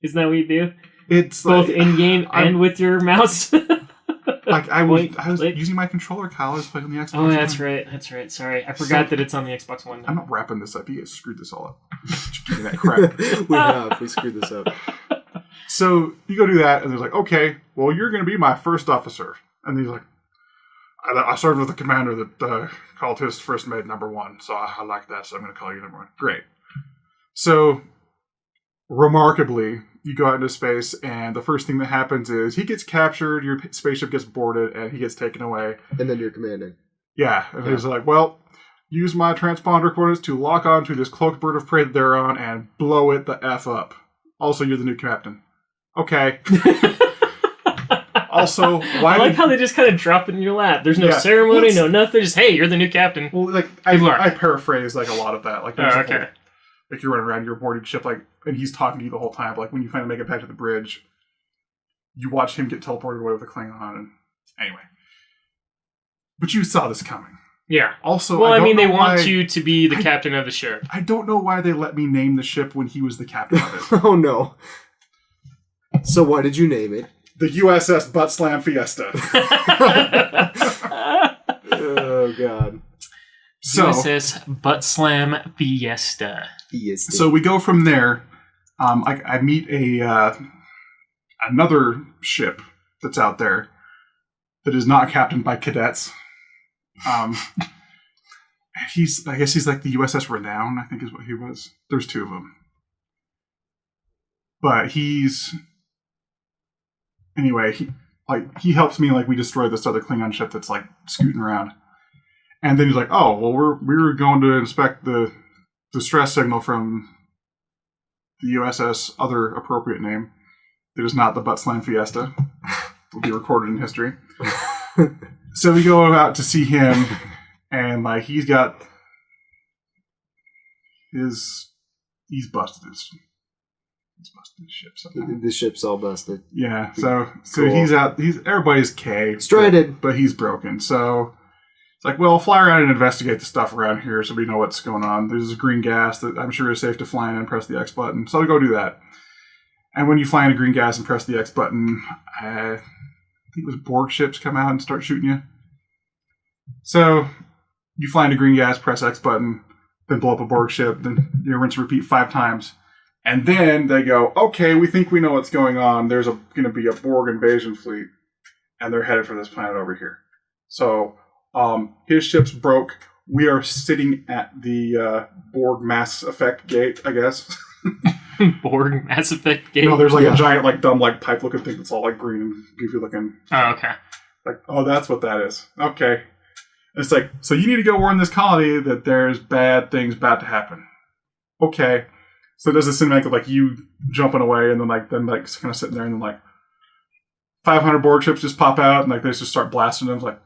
Isn't that what you do? It's both like, in-game and with your mouse? Like, I was using my controller, Kyle. I was playing on the Xbox One. Oh, that's right. That's right. Sorry. I forgot that it's on the Xbox One now. I'm not wrapping this up. You guys screwed this all up. Give me that crap. We screwed this up. So, you go do that, and they're like, okay, well, you're going to be my first officer. And he's like, I served with a commander that called his first mate number 1, so I like that, so I'm going to call you number 1. Great. So, remarkably, you go out into space, and the first thing that happens is he gets captured, your spaceship gets boarded, and he gets taken away. And then you're commanding. Yeah, and he's like, well, use my transponder coordinates to lock onto this cloaked bird of prey that they're on and blow it the F up. Also, you're the new captain. Okay. Also, why? I like how they just kind of drop it in your lap. There's no ceremony, no nothing. Just, hey, you're the new captain. Well, like, I paraphrase, like, a lot of that. Like, okay. Like, you're running around your boarding ship, like, and he's talking to you the whole time. Like, when you finally make it back to the bridge, you watch him get teleported away with a Klingon. And anyway. But you saw this coming. Yeah. Also, well, I mean, they want you to be the captain of the ship. I don't know why they let me name the ship when he was the captain of it. Oh, no. So why did you name it? The U.S.S. BUTTSLAM Fiesta. Oh, God. So, U.S.S. BUTTSLAM Fiesta. So we go from there. I meet another ship that's out there that is not captained by cadets. I guess he's like the U.S.S. Renown, I think is what he was. There's 2 of them. But anyway, he helps me, like, we destroy this other Klingon ship that's, like, scooting around. And then he's like, oh, well, we're going to inspect the distress signal from the U.S.S. other appropriate name. That is not the BUTTSLAM Fiesta. Will be recorded in history. So we go out to see him, and, like, he's busted his ship somehow. The ship's all busted. Yeah, so he's out. Everybody's stranded, but he's broken. So it's like, well, fly around and investigate the stuff around here, so we know what's going on. There's this green gas that I'm sure is safe to fly in and press the X button. So we go do that. And when you fly into green gas and press the X button, I think it was Borg ships come out and start shooting you. So you fly into green gas, press X button, then blow up a Borg ship, then you rinse and repeat 5 times. And then they go, okay, we think we know what's going on. There's going to be a Borg invasion fleet, and they're headed for this planet over here. So his ship's broke. We are sitting at the Borg Mass Effect gate, I guess. Borg Mass Effect gate? No, there's like a giant, like, dumb, like, pipe-looking thing that's all, like, green and goofy looking. Oh, okay. Like, oh, that's what that is. Okay. And it's like, so you need to go warn this colony that there's bad things about to happen. Okay. So there's a cinematic of, like, you jumping away and then, like, them, like, kind of sitting there and then, like, 500 Borg ships just pop out and, like, they just start blasting them. It's like,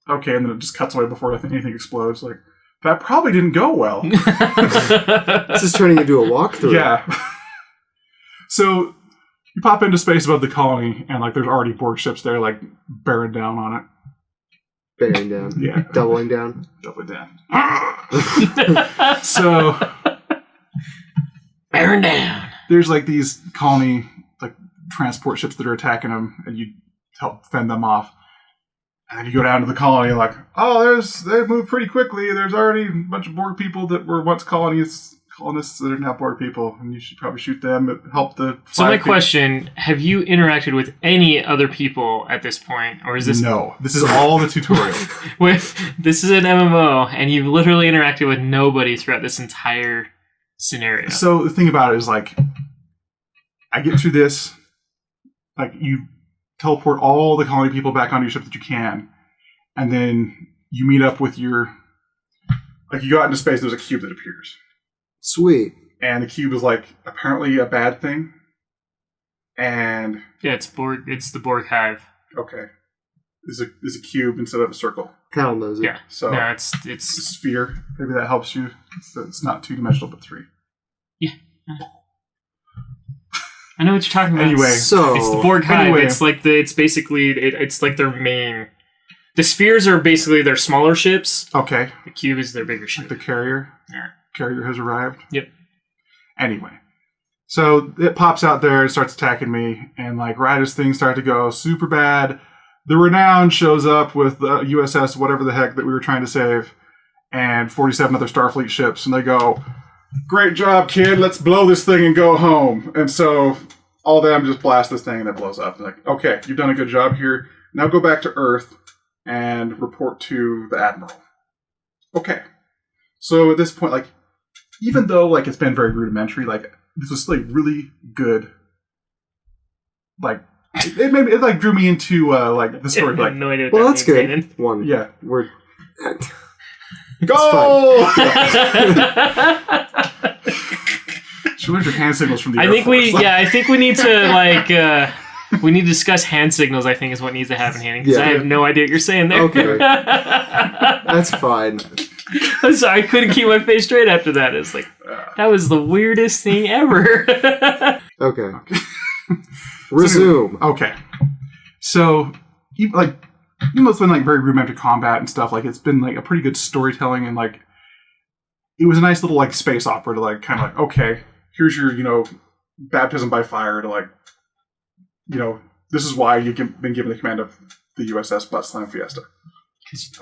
okay, and then it just cuts away before anything explodes. Like, that probably didn't go well. This is turning into a walkthrough. Yeah. So you pop into space above the colony and, like, there's already Borg ships there, like, bearing down on it. Bearing down. Yeah. Doubling down. Doubling down. So... Bearing down. There's, like, these colony, like, transport ships that are attacking them, and you help fend them off. And then you go down to the colony, and, like, oh, they move pretty quickly. There's already a bunch of Borg people that were once colonists colonists that are now board people, and you should probably shoot them. But help the. So my question: have you interacted with any other people at this point, or is this no? This is all the tutorial. This is an MMO, and you've literally interacted with nobody throughout this entire scenario. So the thing about it is, like, I get through this, like, you teleport all the colony people back onto your ship that you can, and then you meet up with your, like, you go out into space, there's a cube that appears. Sweet. And the cube is, like, apparently a bad thing, and... Yeah, it's the Borg hive. Okay. There's a cube instead of a circle. Cal knows it. Yeah. So no, it's a sphere. Maybe that helps you. So it's not 2-dimensional, but 3. Yeah. I know what you're talking about. Anyway, so it's the Borg hive. Anyway. It's basically it's like their main. The spheres are basically their smaller ships. Okay. The cube is their bigger ship. The carrier. Yeah. Carrier has arrived. Yep. Anyway, so it pops out there and starts attacking me, and like right as things start to go super bad, the Renown shows up with the U.S.S. whatever the heck that we were trying to save, and 47 other Starfleet ships, and they go, "Great job, kid! Let's blow this thing and go home." And so all of them just blast this thing, and it blows up. They're like, "Okay, you've done a good job here. Now go back to Earth and report to the Admiral." Okay. So at this point, like, even though like it's been very rudimentary, like this was still like, really good. Like it made me, it like drew me into like the story. Like, no idea what well, that that's means, good. Brandon. One. yeah, We're. go. She learned her hand signals from the. I Air think Force. I think we need to like. We need to discuss hand signals, I think, is what needs to happen, Hanning. Because Yeah. I have no idea what you're saying there. Okay. That's fine. I'm sorry, I couldn't keep my face straight after that. It's like, that was the weirdest thing ever. Okay. Resume. Okay. So, even though it's been like very rudimentary combat and stuff, like it's been like a pretty good storytelling, and like it was a nice little like space opera to like kind of like, okay, here's your baptism by fire to like, this is why you've been given the command of the U.S.S. BUTTSLAM Fiesta.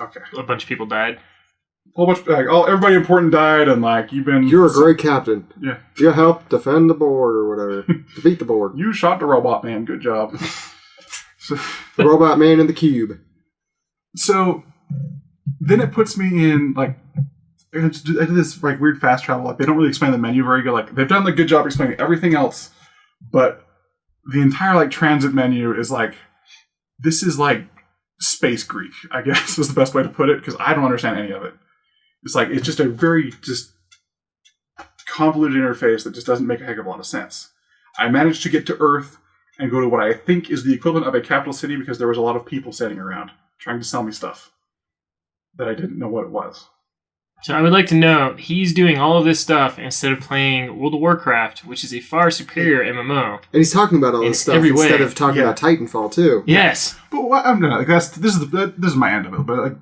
Okay. A bunch of people died. A whole bunch, like, everybody important died, and like you've been. You're a great captain. Yeah. You helped defend the board or whatever. Defeat the board. You shot the robot man. Good job. So, The robot man in the cube. so then it puts me in like. I did this like weird fast travel. Like they don't really explain the menu very good. Like they've done a good job explaining everything else, but the entire like transit menu is like, this is like space Greek, I guess is the best way to put it, because I don't understand any of it. It's like it's just a very just convoluted interface that just doesn't make a heck of a lot of sense. I managed to get to Earth and go to what I think is the equivalent of a capital city, because there was a lot of people standing around trying to sell me stuff that I didn't know what it was. So I would like to know, he's doing all of this stuff instead of playing World of Warcraft, which is a far superior MMO. And he's talking about all In this stuff every instead way. of talking Yeah. about Titanfall, too. Yes. But what I'm gonna like, this is my end of it. But like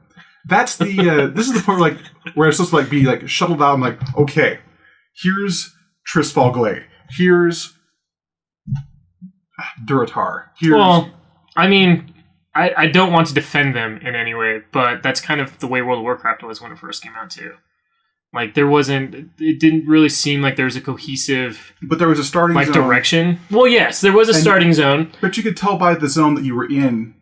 that's the this is the part like where it's supposed to like be like shuttled out. I'm like, okay, here's Trisfal Glade. Here's Duratar. Here's Well, I mean, I don't want to defend them in any way, but that's kind of the way World of Warcraft was when it first came out, too. Like, it didn't really seem like there was a cohesive, but there was a starting like, zone. direction. Well, yes, there was a starting zone. But you could tell by the zone that you were in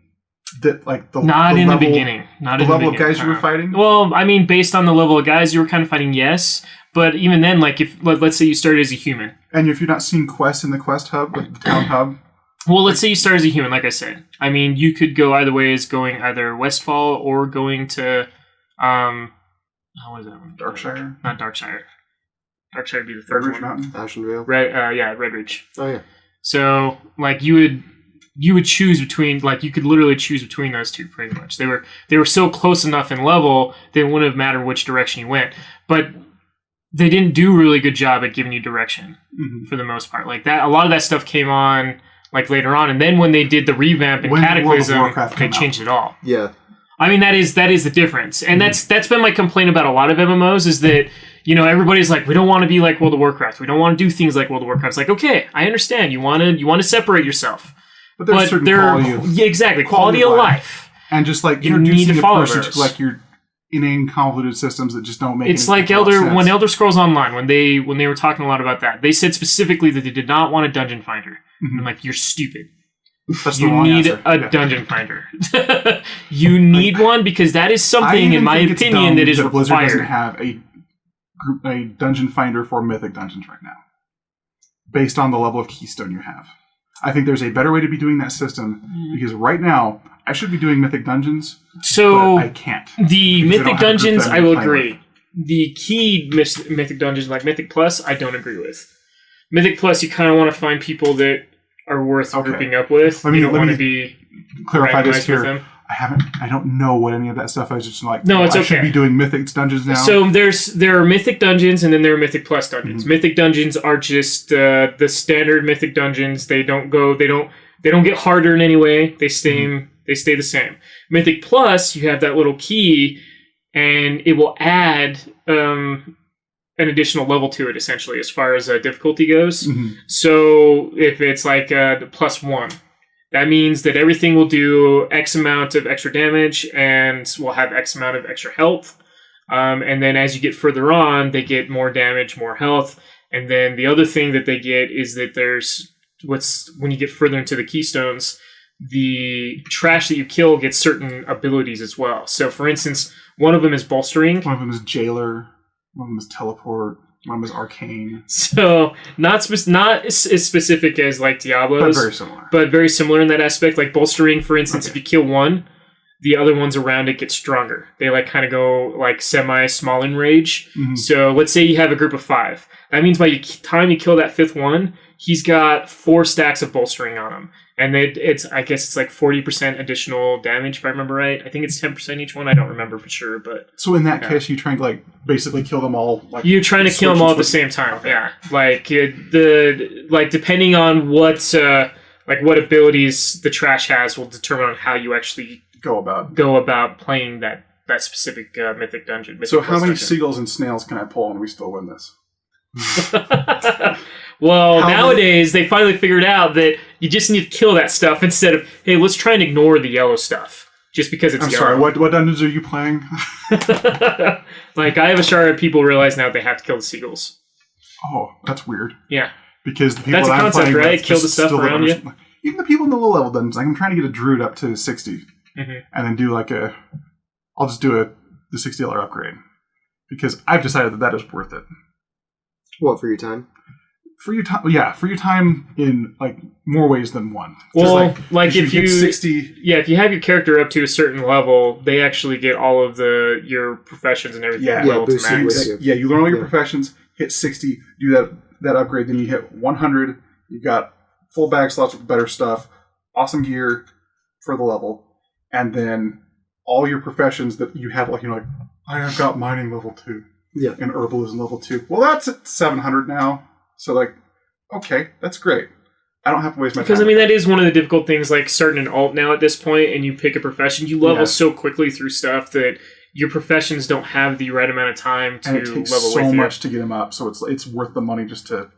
that like the Not the in level, the beginning. Not the in the level of beginning. guys you were fighting. Well, I mean, based on the level of guys you were kind of fighting, yes. But even then, like, if let's say you started as a human. And if you're not seeing quests in the quest hub, like the town hub. Well, let's say you start as a human, like I said. I mean, you could go either way, as going either Westfall or going to, what is that one? Darkshire? Not Darkshire. Darkshire would be the third Red Ridge one. Mountain. Ashenvale. Red Ridge. Oh, yeah. So, like, you would choose between, like, you could literally choose between those two, pretty much. They were so close enough in level, that it wouldn't have mattered which direction you went. But they didn't do a really good job at giving you direction, for the most part. Like, that, a lot of that stuff came on, like, later on. And then when they did the revamp in When World of Cataclysm, Warcraft they came changed it all. Yeah. I mean, that is the difference. And that's been my complaint about a lot of MMOs, is that, everybody's like, we don't want to be like World of Warcraft. We don't want to do things like World of Warcraft. It's like, okay, I understand. You want to separate yourself. But there's certain quality of yeah, exactly, quality of life. and just like You need to introducing a follow person those. to like your inane, convoluted systems that just don't make. It's like when Elder Scrolls Online, when they were talking a lot about that, they said specifically that they did not want a dungeon finder. I'm like, you're stupid. That's you need a dungeon finder. You need one because that is something, in my opinion, that is required. Blizzard doesn't have a dungeon finder for Mythic dungeons right now, based on the level of keystone you have. I think there's a better way to be doing that system because right now I should be doing Mythic dungeons, but I can't. The Mythic dungeons, I will agree. The key Mythic dungeons, like Mythic Plus, I don't agree with. Mythic Plus, you kind of want to find people that are worth grouping up with. You don't want to be clarify this here. I don't know what any of that stuff is. Just like, no, it's okay. I should be doing Mythic dungeons now. So there are Mythic dungeons, and then there are Mythic Plus dungeons. Mythic dungeons are just the standard Mythic dungeons. They don't get harder in any way. They stay the same. Mythic Plus, you have that little key, and it will add an additional level to it, essentially, as far as difficulty goes. So if it's like the +1, that means that everything will do X amount of extra damage and will have X amount of extra health. And then as you get further on, they get more damage, more health. And then the other thing that they get is that when you get further into the keystones, the trash that you kill gets certain abilities as well. So for instance, one of them is bolstering. One of them is jailer. One of them is teleport. One of them is arcane. So not as specific as like Diablo's, but very similar in that aspect. Like bolstering, for instance, if you kill one, the other ones around it get stronger. They like kind of go like semi-small in rage. So let's say you have a group of 5. That means by the time you kill that 5th one, he's got 4 stacks of bolstering on him. And I guess it's like 40% additional damage, if I remember right. I think it's 10% each one. I don't remember for sure, but so in that case, you're trying to like basically kill them all. Like, you're trying to kill them all at the same time. Okay. Yeah, like depending on what abilities the trash has will determine on how you actually go about playing that specific Mythic dungeon. So how many seagulls and snails can I pull and we still win this? Well, nowadays they finally figured out that you just need to kill that stuff instead of, hey, let's try and ignore the yellow stuff just because it's yellow. I'm sorry, what dungeons are you playing? Like, I have a shard of people realize now they have to kill the seagulls. Oh, that's weird. Yeah. Because the people that's a concept, right? Kill the stuff around you. Even the people in the low level dungeons, like I'm trying to get a druid up to 60 and then do like I'll just do the $60 upgrade because I've decided that is worth it. What, for your time? For your time in like more ways than one. Well, like if you 60, if you have your character up to a certain level, they actually get all of your professions and everything. You learn all your professions, hit 60, do that upgrade, then you hit 100. You got full bag slots with better stuff, awesome gear for the level, and then all your professions that you have, like I have got mining level 2, and herbalism level 2. Well, that's at 700 now. So, like, okay, that's great. I don't have to waste my time. Because, I mean, that is one of the difficult things, like, starting an alt now at this point, and you pick a profession, you level so quickly through stuff that your professions don't have the right amount of time to level with you. And it takes so much to get them up, so it's worth the money just to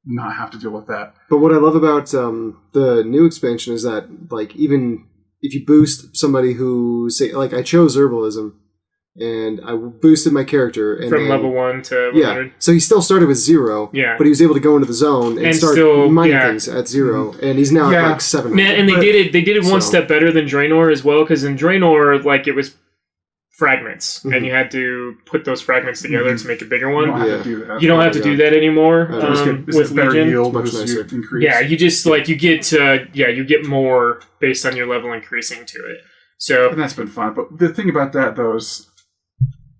not have to deal with that. But what I love about the new expansion is that, like, even if you boost somebody who, say, like, I chose herbalism, and I boosted my character. And from level 1 to 100. So he still started with 0, but he was able to go into the zone and start mining things at 0. And he's now at like 7. Man, and they did it one step better than Draenor as well, because in Draenor, like, it was fragments, and you had to put those fragments together to make a bigger one. You don't have to do that. You don't have to do that anymore with better Legion. Yield, much nicer. Increase. Yeah, you just like you get more based on your level increasing to it. So and that's been fun. But the thing about that though is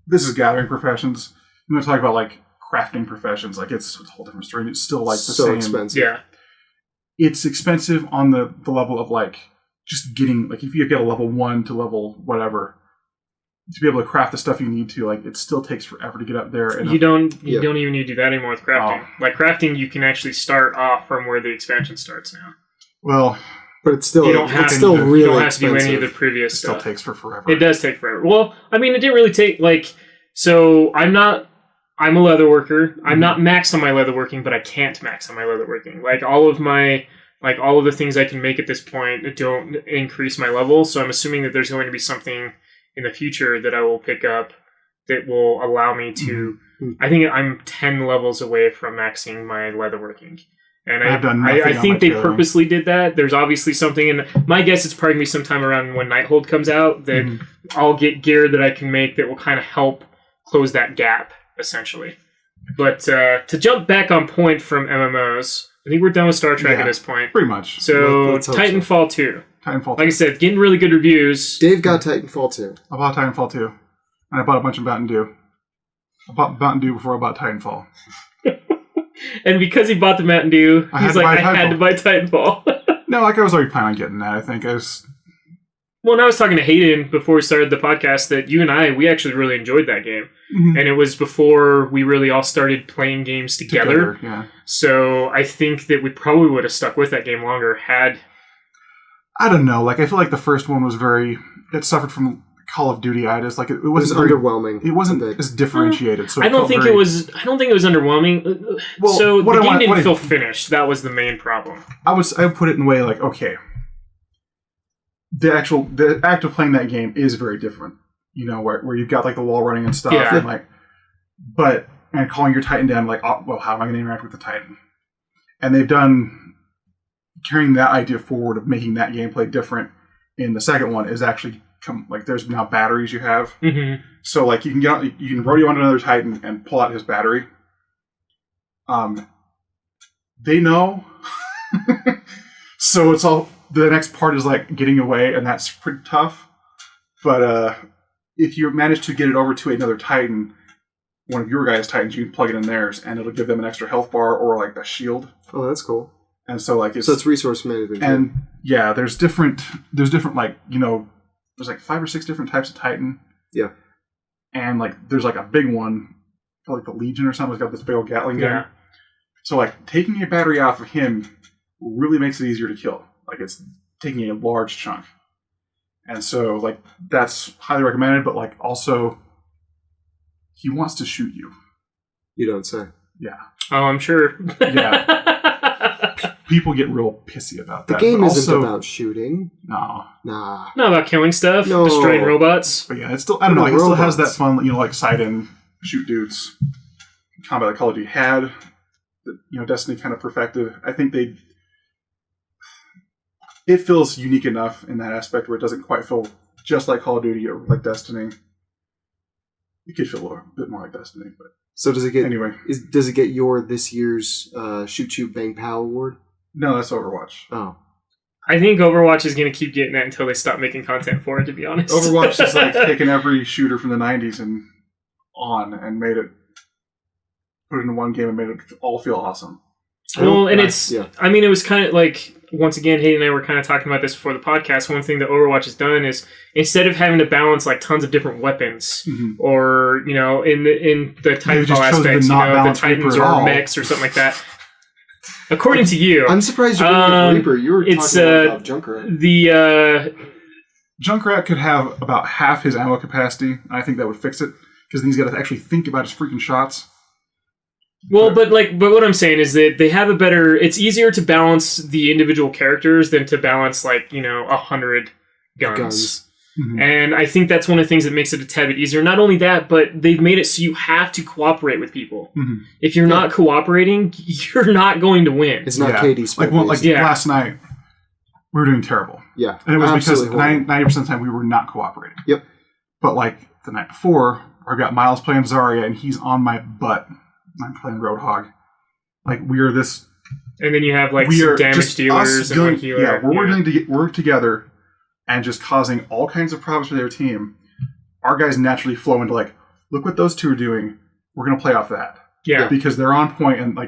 this is gathering professions. I'm going to talk about like crafting professions. Like it's a whole different story. It's still like the same. Expensive. Yeah, it's expensive on the level of like just getting like if you get a level 1 to level whatever. To be able to craft the stuff you need to, like, it still takes forever to get up there. And you don't even need to do that anymore with crafting. Like, crafting, you can actually start off from where the expansion starts now. Well, but it's still you don't have to do any of the previous stuff. It still takes forever. It does take forever. Well, I mean, it didn't really take, like, so I'm a leather worker. I'm not maxed on my leatherworking, but I can't max on my leatherworking. Like, all of the things I can make at this point don't increase my level, so I'm assuming that there's going to be something in the future that I will pick up that will allow me to. I think I'm 10 levels away from maxing my leatherworking. And I think they purposely did that. There's obviously something, and my guess it's probably going to be sometime around when Nighthold comes out that I'll get gear that I can make that will kind of help close that gap, essentially. But to jump back on point from MMOs, I think we're done with Star Trek at this point. Pretty much. So Titanfall 2. Titanfall 2. Like I said, getting really good reviews. Dave got Titanfall 2. I bought Titanfall 2. And I bought a bunch of Mountain Dew. I bought Mountain Dew before I bought Titanfall. And because he bought the Mountain Dew, he's like, I had to buy Titanfall. No, like I was already planning on getting that, I think. Well, and I was talking to Hayden before we started the podcast that you and we actually really enjoyed that game. Mm-hmm. And it was before we really all started playing games together. Yeah. So I think that we probably would have stuck with that game longer had... I don't know. Like, I feel like the first one was it suffered from Call of Duty-itis. Like, it was underwhelming. It wasn't as differentiated. So I don't think it was underwhelming. Well, so the game didn't feel finished. That was the main problem. I would put it in a way like, okay, the act of playing that game is very different. You know, where you've got like the wall running and stuff, and calling your Titan down, like, oh, well, how am I going to interact with the Titan? And they've done carrying that idea forward of making that gameplay different. In the second one is actually there's now batteries you have, so like you can rodeo on another Titan and pull out his battery. They know, so it's all the next part is like getting away, and that's pretty tough. But if you manage to get it over to another Titan, one of your guys' Titans, you can plug it in theirs, and it'll give them an extra health bar or like a shield. Oh, that's cool. And so like it's resource management. And yeah, there's different like, you know, there's like 5 or 6 different types of Titan. Yeah. And like there's like a big one, like the Legion or something, has got this big old Gatling gun. Yeah. So like taking a battery off of him really makes it easier to kill. Like it's taking a large chunk. And so like that's highly recommended, but like also he wants to shoot you. You don't say. Yeah. Oh, I'm sure. Yeah. People get real pissy about that. The game isn't about shooting. No. Nah. Not about killing stuff, destroying robots. But yeah, it's still, I don't know, it still has that fun, you know, like side-in, shoot dudes, combat that Call of Duty had, that, you know, Destiny kind of perfected. I think it feels unique enough in that aspect where it doesn't quite feel just like Call of Duty or like Destiny. It could feel a bit more like Destiny, but... So does it get... Anyway. Does it get this year's Shoot Bang Pow award? No, that's Overwatch. Oh. I think Overwatch is going to keep getting that until they stop making content for it, to be honest. Overwatch is like taking every shooter from the 90s and put it in one game and made it all feel awesome. Well, and I mean, it was kind of like, once again, Hayden and I were kind of talking about this before the podcast. One thing that Overwatch has done is, instead of having to balance like tons of different weapons, or, you know, in the Titanfall aspects, you know, the Titans or mechs or something like that. According to you, I'm surprised you're bringing up Reaper. You were talking about Junkrat. The Junkrat could have about half his ammo capacity. I think that would fix it, because then he's got to actually think about his freaking shots. Well, but what I'm saying is that they have a better. It's easier to balance the individual characters than to balance 100 guns. Mm-hmm. And I think that's one of the things that makes it a tad bit easier. Not only that, but they've made it so you have to cooperate with people. Mm-hmm. If you're not cooperating, you're not going to win. It's not KD. Last night, we were doing terrible. Yeah, and it was because 90% of the time we were not cooperating. Yep. But the night before, I've got Miles playing Zarya, and he's on my butt. I'm playing Roadhog. We are this. And then you have some damage dealers and one healer. Yeah, we're going to work together and just causing all kinds of problems for their team. Our guys naturally flow into look what those two are doing. We're going to play off that. Yeah. Because they're on point, and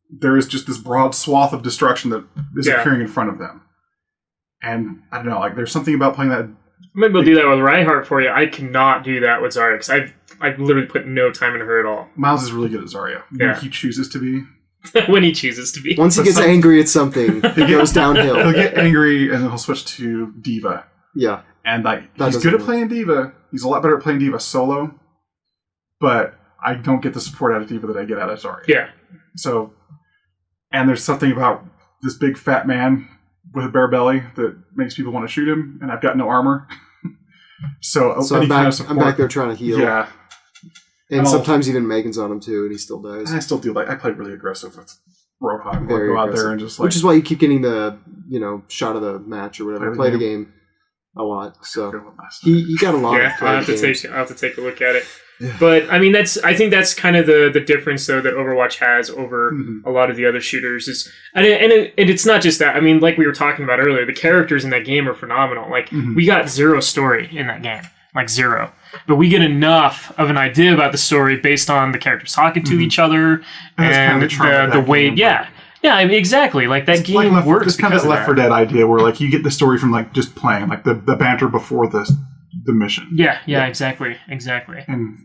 there is just this broad swath of destruction that is appearing in front of them. And I don't know, there's something about playing that. Maybe we'll do that with Reinhardt for you. I cannot do that with Zarya because I've literally put no time into her at all. Miles is really good at Zarya. When he chooses to be. When he chooses to be. Once he gets angry at something, it goes downhill. He'll get angry and then he'll switch to Diva. Yeah. And he's good at playing Diva. He's a lot better at playing Diva solo. But I don't get the support out of Diva that I get out of Zarya. Yeah. So, and there's something about this big fat man with a bare belly that makes people want to shoot him, and I've got no armor. So So any I'm kind back. of support, I'm back there trying to heal. Yeah, And sometimes even Megan's on him too, and he still dies. I still do I play really aggressive with Roadhog. Very Go out aggressive. there and just Which is why you keep getting the shot of the match or whatever. Play Play the the game a lot. So Good one last night. he got a lot. Yeah, of I'll play games. have to take a look at it. Yeah. But I mean, I think that's kind of the difference though that Overwatch has over Mhm. a lot of the other shooters is, and it's not just that. I mean, like we were talking about earlier, the characters in that game are phenomenal. Like Mhm. we got zero story in that game, like zero, but we get enough of an idea about the story based on the characters talking to Mhm. each other And that's kind of the charm of the that way, game. yeah, I mean, exactly. Like that game works. It's kind of because that Left 4 Dead idea where like you get the story from like just playing, like the banter before the mission. Yeah, exactly. And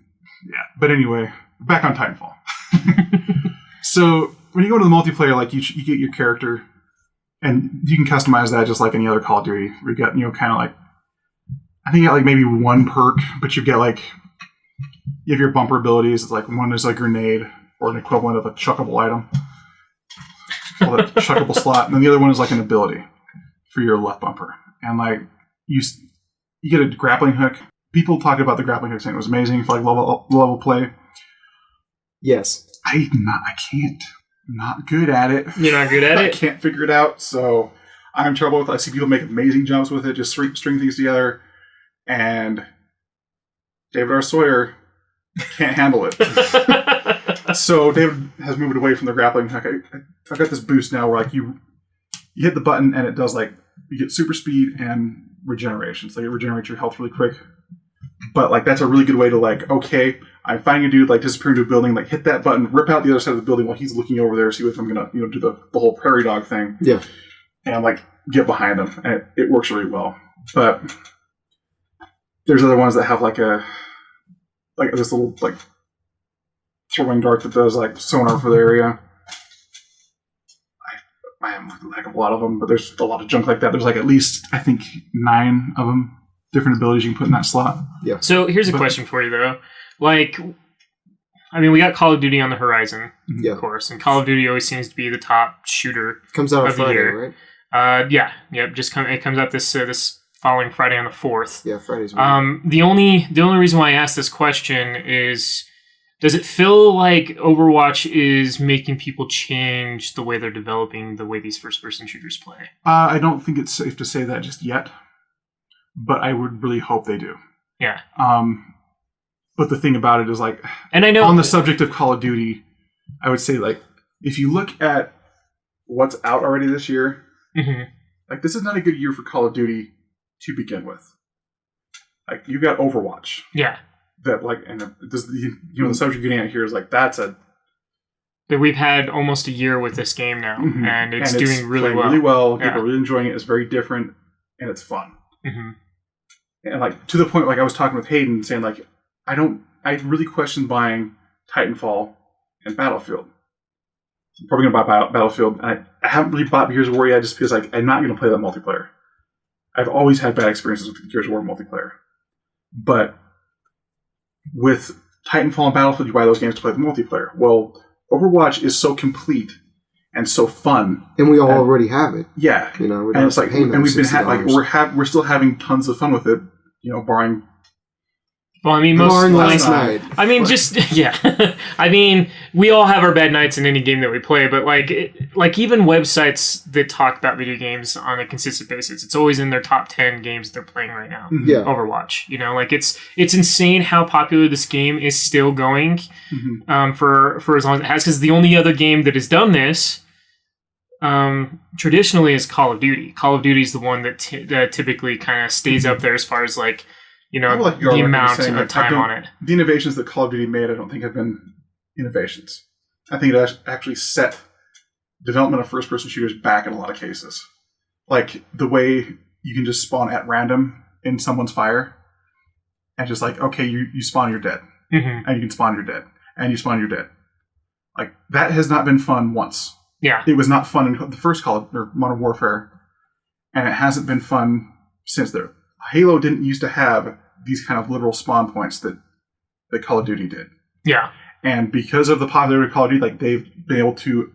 yeah, but anyway, back on Titanfall. So when you go to the multiplayer, like you get your character, and you can customize that just like any other Call of Duty. We got kind of like, I think you got like maybe one perk, but you get like you have your bumper abilities. It's like one is a grenade or an equivalent of a chuckable item, called a chuckable slot, and then the other one is like an ability for your left bumper, and like you get a grappling hook. People talk about the grappling hook saying it was amazing for like level play. Yes. I can't. I'm not good at it. You're not good at I it? can't figure it out. So I'm in trouble with it. I see people make amazing jumps with it, just string things together. And David R. Sawyer can't handle it. So David has moved away from the grappling hook. I've got this boost now where like you hit the button and it does like you get super speed and regeneration. So you regenerate your health really quick. But like that's a really good way to like, okay, I'm finding a dude like disappear into a building, like hit that button, rip out the other side of the building while he's looking over there, see if I'm gonna do the whole prairie dog thing. Yeah. And like get behind them. And it works really well. But there's other ones that have like this little like throwing dart that does like sonar for the area. I haven't looked at a heck of a lot of them, but there's a lot of junk like that. There's like at least I think 9 of them. Different abilities you can put in that slot. Yeah. So here's a question for you, though. Like, I mean, we got Call of Duty on the horizon, Yeah. of course, and Call of Duty always seems to be the top shooter. Comes out on of the Friday, year. right? Yeah. It comes out this following Friday on the 4th. Yeah, Friday's. The only reason why I asked this question is, does it feel like Overwatch is making people change the way they're developing the way these first-person shooters play? I don't think it's safe to say that just yet. But I would really hope they do. Yeah. But the thing about it is, like, and I know on the subject of Call of Duty, I would say, like, if you look at what's out already this year, like, this is not a good year for Call of Duty to begin with. Like, you got Overwatch. Yeah. That, like, and this, the subject you're getting at here is, like, that we've had almost a year with this game now, and it's doing really well. Really well. Yeah. People are really enjoying it. It's very different, and it's fun. Mm-hmm. And like to the point, like I was talking with Hayden, saying like, I really question buying Titanfall and Battlefield. I'm probably gonna buy Battlefield. And I haven't really bought Gears of War yet, just because like I'm not gonna play that multiplayer. I've always had bad experiences with Gears of War multiplayer, but with Titanfall and Battlefield, you buy those games to play the multiplayer. Well, Overwatch is so complete and so fun, and we all already have it. Yeah, we and it's like, and we've been $60. we're still having tons of fun with it. Barring. Well, I mean, last night. I mean, just yeah. I mean, we all have our bad nights in any game that we play, but like even websites that talk about video games on a consistent basis, it's always in their top 10 games they're playing right now. Yeah, Overwatch. Like it's insane how popular this game is still going for as long as it has. Because the only other game that has done this traditionally is Call of Duty. Call of Duty is the one that typically kind of stays up there as far as like. The amount of time on it. The innovations that Call of Duty made, I don't think have been innovations. I think it actually set development of first-person shooters back in a lot of cases. Like the way you can just spawn at random in someone's fire, and just like, okay, you spawn, you're dead, and you can spawn, you're dead, and you spawn, you're dead. Like that has not been fun once. Yeah, it was not fun in the first Modern Warfare, and it hasn't been fun since there. Halo didn't used to have these kind of literal spawn points that Call of Duty did. Yeah. And because of the popularity of Call of Duty, like they've been able to,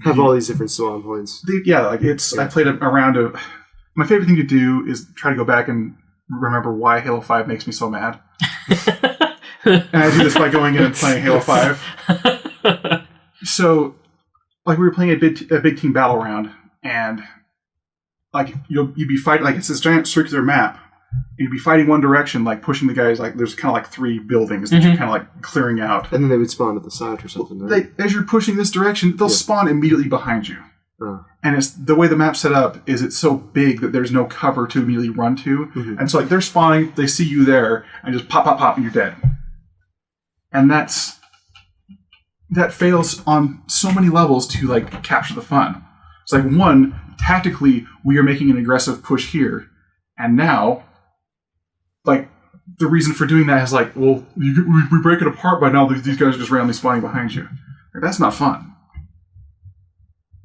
have all these different spawn points. I played a round of. My favorite thing to do is try to go back and remember why Halo 5 makes me so mad. And I do this by going in and playing Halo 5. So, like, we were playing a big team battle round, and like you'd be fighting, like, it's this giant circular map. You'd be fighting one direction, like pushing the guys. Like, there's kind of like 3 buildings that you're kind of like clearing out, and then they would spawn at the side or something. Right? As you're pushing this direction, they'll spawn immediately behind you. And it's the way the map's set up is it's so big that there's no cover to immediately run to, and so like they're spawning, they see you there, and just pop, pop, pop, and you're dead. And that fails on so many levels to like capture the fun. It's like, one, tactically we are making an aggressive push here, and now, like, the reason for doing that is like, well, we break it apart by now. These guys are just randomly spawning behind you. Like, that's not fun.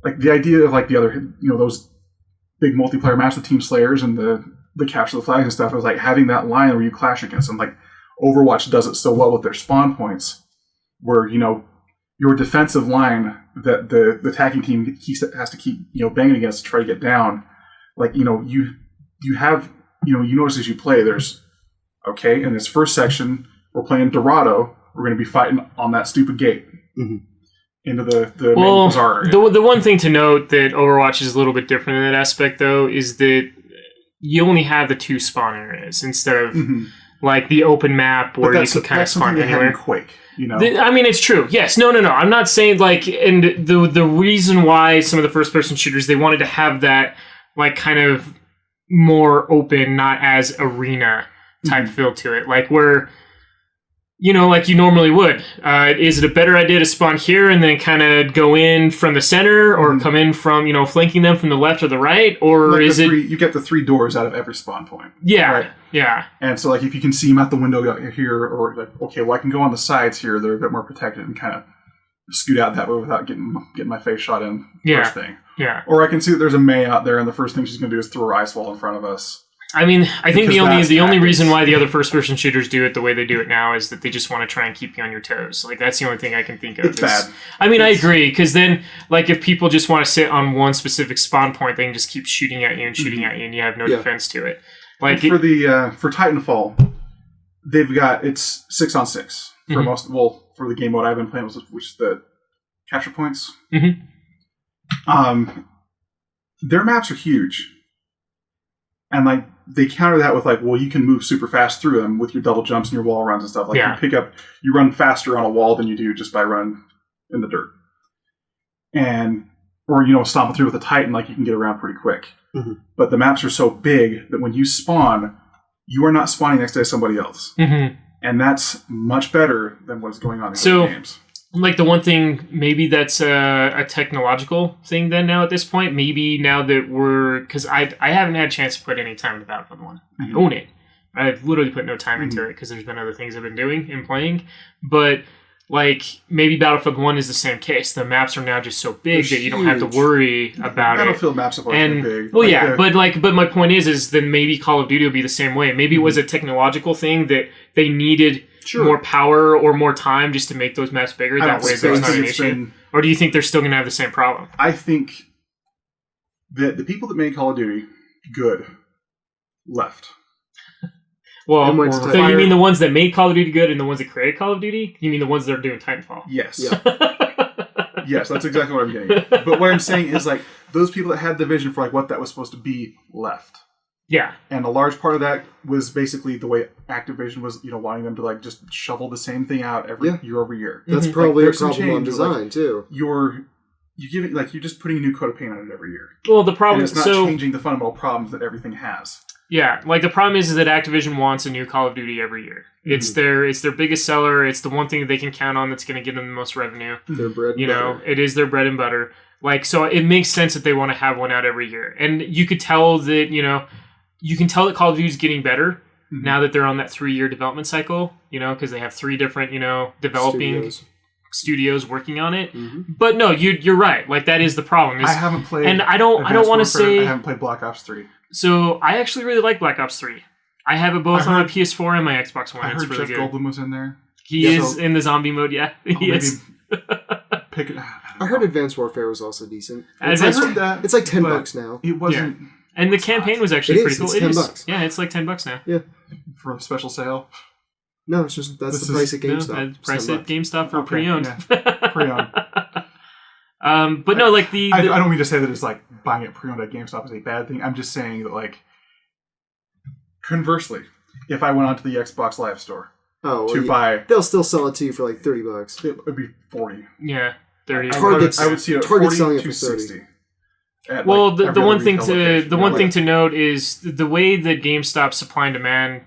Like, the idea of like the other, those big multiplayer maps, the Team Slayers and the capture the flags and stuff, was like having that line where you clash against them. Like, Overwatch does it so well with their spawn points, where your defensive line that the attacking team has to keep banging against to try to get down. Like, you have you notice as you play, there's in this first section we're playing Dorado. We're going to be fighting on that stupid gate into the main bazaar area. The one thing to note that Overwatch is a little bit different in that aspect, though, is that you only have the 2 spawn areas instead of like the open map where you can kind of spawn anywhere. Quake, I mean, it's true. Yes, no. I'm not saying like, and the reason why some of the first person shooters, they wanted to have that like kind of more open, not as arena type feel to it, like where like you normally would. Is it a better idea to spawn here and then kind of go in from the center, or come in from flanking them from the left or the right, or like is you get the 3 doors out of every spawn point? Yeah, right? Yeah. And so like if you can see them out the window here, or like, okay, well, I can go on the sides here; they're a bit more protected, and kind of scoot out that way without getting my face shot in first thing. Yeah. Or I can see that there's a May out there, and the first thing she's going to do is throw her ice wall in front of us. I mean, I think the only reason why the other first-person shooters do it the way they do it now is that they just want to try and keep you on your toes. Like, that's the only thing I can think of. It's bad. I mean, I agree, because then, like, if people just want to sit on one specific spawn point, they can just keep shooting at you and shooting at you, and you have no defense to it. Like, for Titanfall, they've got, it's 6-on-6 for for the game mode I've been playing, which is the capture points. Their maps are huge. And, like, they counter that with, like, well, you can move super fast through them with your double jumps and your wall runs and stuff. Like, you run faster on a wall than you do just by running in the dirt. Or, stomp through with a Titan, like, you can get around pretty quick. But the maps are so big that when you spawn, you are not spawning next to somebody else. And that's much better than what's going on in other games. Like, the one thing, maybe that's a technological thing then now at this point. Maybe now that because I haven't had a chance to put any time into Battlefield 1. I own it. I've literally put no time into it because there's been other things I've been doing and playing. But, like, maybe Battlefield 1 is the same case. The maps are now just so big that you don't have to worry about Battlefield maps have always been big. Well, but my point is then maybe Call of Duty will be the same way. Maybe it was a technological thing that they needed more power or more time just to make those maps bigger. That way there's not an issue. Or do you think they're still going to have the same problem? I think that the people that made Call of Duty good left. Well, so you mean the ones that made Call of Duty good and the ones that created Call of Duty? You mean the ones that are doing Titanfall? Yes. Yeah. Yes, that's exactly what I'm getting at. But what I'm saying is, like, those people that had the vision for like what that was supposed to be left. Yeah. And a large part of that was basically the way Activision was, wanting them to like just shovel the same thing out year over year. That's probably a problem on design too. You're just putting a new coat of paint on it every year. Well, the problem is it's not changing the fundamental problems that everything has. Yeah, like the problem is that Activision wants a new Call of Duty every year. It's their biggest seller. It's the one thing that they can count on that's going to give them the most revenue. Their bread and butter. It is their bread and butter. Like, so it makes sense that they want to have one out every year. And you could tell that, you can tell that Call of Duty is getting better now that they're on that 3-year development cycle, because they have 3 different, developing studios working on it. But no, you're right. Like, that is the problem. I haven't played, and I don't want to say I haven't played Black Ops 3. So I actually really like Black Ops 3. I have it both on my PS4 and my Xbox One. I heard it's really Jeff good. Goldblum was in there. He is in the zombie mode. Yeah, he is. I heard Advanced Warfare was also decent. I heard that. It's like $10 now. It wasn't. And the campaign was actually pretty cool. It's $10. Yeah, it's like $10 now. Yeah. For a special sale. No, it's just that's the price at GameStop. Price at GameStop for Okay, pre-owned. yeah. Pre-owned. But no, like I don't mean to say that it's like buying it pre-owned at GameStop is a bad thing. I'm just saying that, like, conversely, if I went onto the Xbox Live Store buy, they'll still sell it to you for like $30. it would be 40. Yeah, 30. Target's- I would see it at Target's 40 selling it to for 30. 60. At, Well, like, the every one other thing retail to location, the you one know, thing like- to note is the way that GameStop supply and demand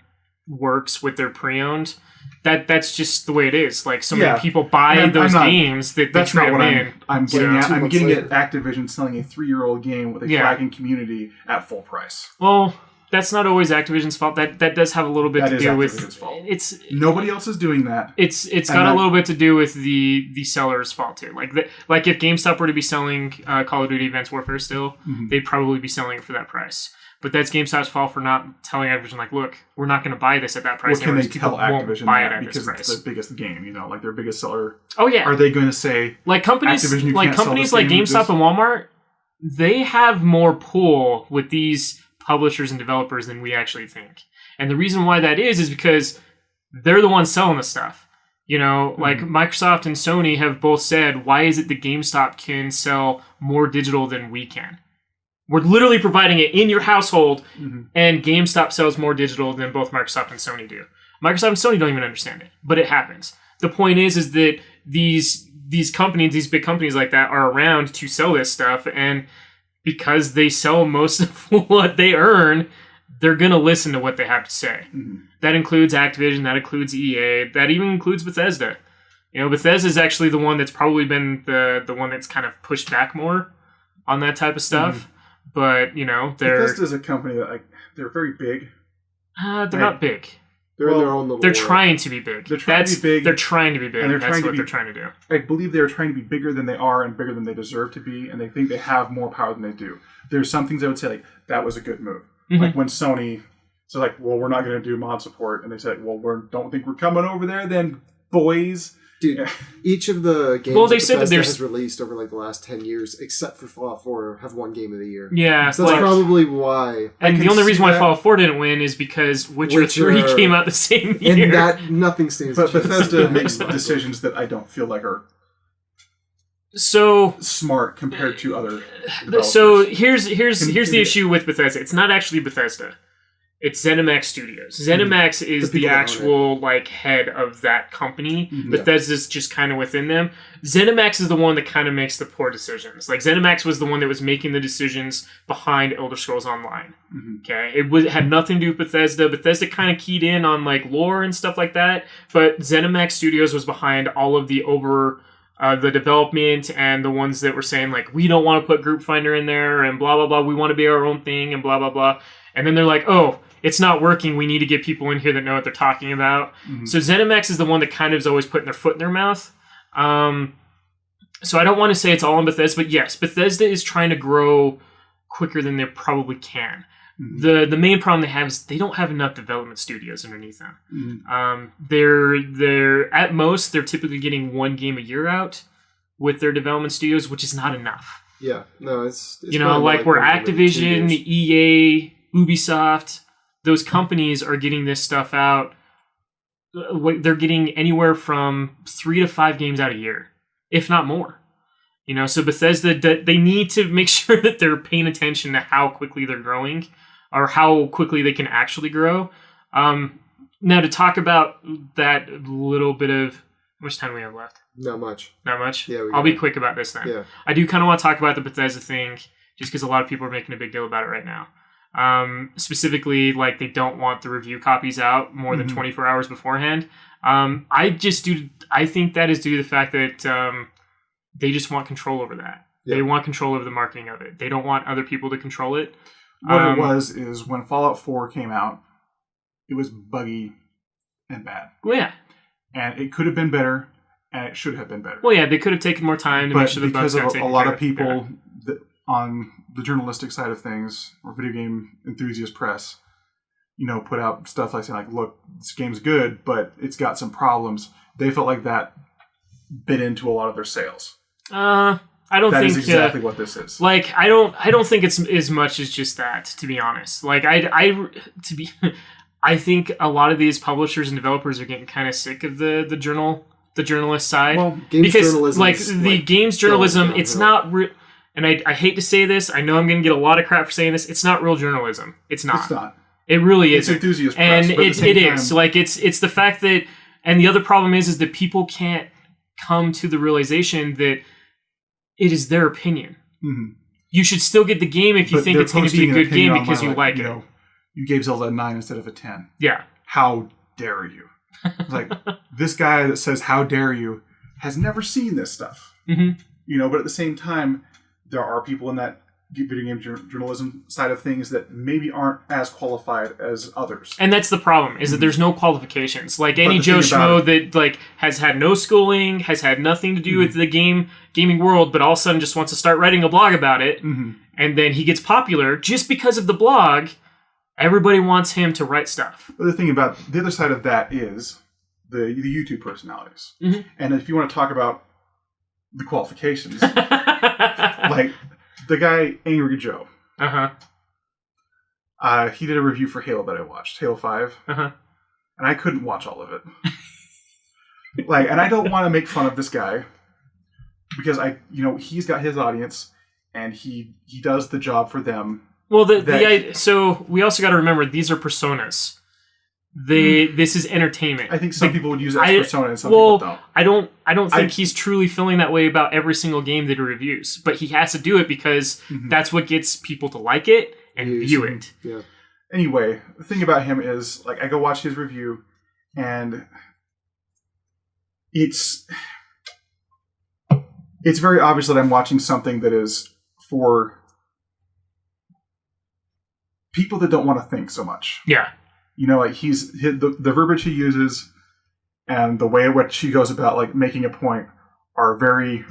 works with their pre-owned. That's just the way it is. Like so many people buy I'm those not- games that they That's trade not what them in. I'm getting at. 2 I'm months getting later. at Activision selling a 3-year-old game with a flagging community at full price. Well, that's not always Activision's fault. That does have a little bit That to is do with Activision's fault. it's Nobody else is doing that. it's got a little bit to do with the seller's fault too. Like if GameStop were to be selling Call of Duty Advanced Warfare still, they'd probably be selling it for that price. But that's GameStop's fault for not telling Activision, like, look, we're not going to buy this at that price. What can they People tell won't Activision buy it that at because this price. it's the biggest game, you know, like their biggest seller? Oh yeah, Are they going to say like companies Activision, you like can't sell companies this like game, GameStop just- and Walmart? They have more pull with these publishers and developers than we actually think. And the reason why that is because they're the ones selling the stuff. You know, like Microsoft and Sony have both said, why is it that GameStop can sell more digital than we can? We're literally providing it in your household, and GameStop sells more digital than both Microsoft and Sony do. Microsoft and Sony don't even understand it, but it happens. The point is that these companies, these big companies like that, are around to sell this stuff, and because they sell most of what they earn, they're going to listen to what they have to say. That includes Activision, that includes EA, that even includes Bethesda. You know, Bethesda's actually the one that's probably been the one that's kind of pushed back more on that type of stuff. But, you know, Bethesda's a company that, like, they're very big. they're not big. They're in their own little They're world. trying to be big. They're trying to be big. They're trying to be big. And they're That's trying to what be- they're trying to do. I believe they're trying to be bigger than they are and bigger than they deserve to be, and they think they have more power than they do. There's some things I would say, like, that was a good move. Like when Sony said, like, well, we're not going to do mod support, and they said, well, don't think we're coming over there then, boys. Dude, each of the games Well, they that said that Bethesda there's- has released over like the last 10 years, except for Fallout 4, have won Game of the Year. Yeah. So that's probably why. and the can only see reason why that. Fallout 4 didn't win is because Witcher 3 Witcher- came out the same year. And that, nothing stands But a chance. Bethesda makes decisions that I don't feel like are So smart compared to other developers. So here's the Can- issue with Bethesda. It's not actually Bethesda. It's ZeniMax Studios. ZeniMax is The the people that own actual like head of that company. Bethesda's just kind of within them. ZeniMax is the one that kind of makes the poor decisions. Like ZeniMax was the one that was making the decisions behind Elder Scrolls Online. Okay, it had nothing to do with Bethesda. Bethesda kind of keyed in on like lore and stuff like that, but ZeniMax Studios was behind all of the the development and the ones that were saying like we don't want to put Group Finder in there and blah blah blah. We want to be our own thing and blah blah blah. And then they're like, oh, it's not working. We need to get people in here that know what they're talking about. So ZeniMax is the one that kind of is always putting their foot in their mouth. So I don't want to say it's all on Bethesda, but yes, Bethesda is trying to grow quicker than they probably can. The main problem they have is they don't have enough development studios underneath them. They're at most they're typically getting one game a year out with their development studios, which is not enough. Yeah, no, it's You know, probably like where maybe 2 Activision, years. EA, Ubisoft, those companies are getting this stuff out. They're getting anywhere from 3 to 5 games out a year, if not more. You know, so Bethesda, they need to make sure that they're paying attention to how quickly they're growing or how quickly they can actually grow. Now, to talk about that little bit of... How much time do we have left? Not much. Not much? Yeah, I'll be quick about this then. Yeah. I do kind of want to talk about the Bethesda thing just because a lot of people are making a big deal about it right now. Specifically, like they don't want the review copies out more than 24 hours beforehand. I think that is due to the fact that they just want control over that. Yeah. They want control over the marketing of it. They don't want other people to control it. What it was is when Fallout 4 came out, it was buggy and bad. Well, yeah. And it could have been better, and it should have been better. Well, yeah, they could have taken more time to make But sure the because bugs got of taken a lot care of people Yeah. that, on the journalistic side of things, or video game enthusiast press, you know, put out stuff like saying, like, look, this game's good, but it's got some problems. They felt like that bit into a lot of their sales. I don't That think is exactly what this is. like I don't think it's as much as just that, to be honest. Like I think a lot of these publishers and developers are getting kind of sick of the journalist side. Well, games because journalism like is, the like, games journalism, going it's downhill. not real. And I hate to say this, I know I'm going to get a lot of crap for saying this. It's not real journalism. It's not. It's not. It really It's isn't. enthusiast press, And but at it the same is. time- Like it's the fact that, and the other problem is that people can't come to the realization that it is their opinion. Mhm. You should still get the game if you But think they're it's going to be a posting an good opinion game because online you like it. know, you gave Zelda a 9 instead of a 10. Yeah. How dare you? Like, this guy that says, how dare you, has never seen this stuff. Mm-hmm. You know, but at the same time, there are people in that video game journalism side of things that maybe aren't as qualified as others. And that's the problem, is that there's no qualifications. Like any the Joe thing about Schmo that like has had no schooling, has had nothing to do with the gaming world, but all of a sudden just wants to start writing a blog about it, and then he gets popular just because of the blog. Everybody wants him to write stuff. But the thing about the other side of that is the YouTube personalities. And if you want to talk about the qualifications, like the guy Angry Joe, he did a review for Halo that I watched, Halo 5, and I couldn't watch all of it. Like, and I don't want to make fun of this guy because he's got his audience and he does the job for them. Well, so we also got to remember these are personas. This is entertainment. I think some people would use it as persona and some people don't. I don't think he's truly feeling that way about every single game that he reviews, but he has to do it because that's what gets people to like it and view it. Yeah. Anyway, the thing about him is, like, I go watch his review, and it's very obvious that I'm watching something that is for people that don't want to think so much. Yeah. You know, like the verbiage he uses and the way in which he goes about like making a point are very,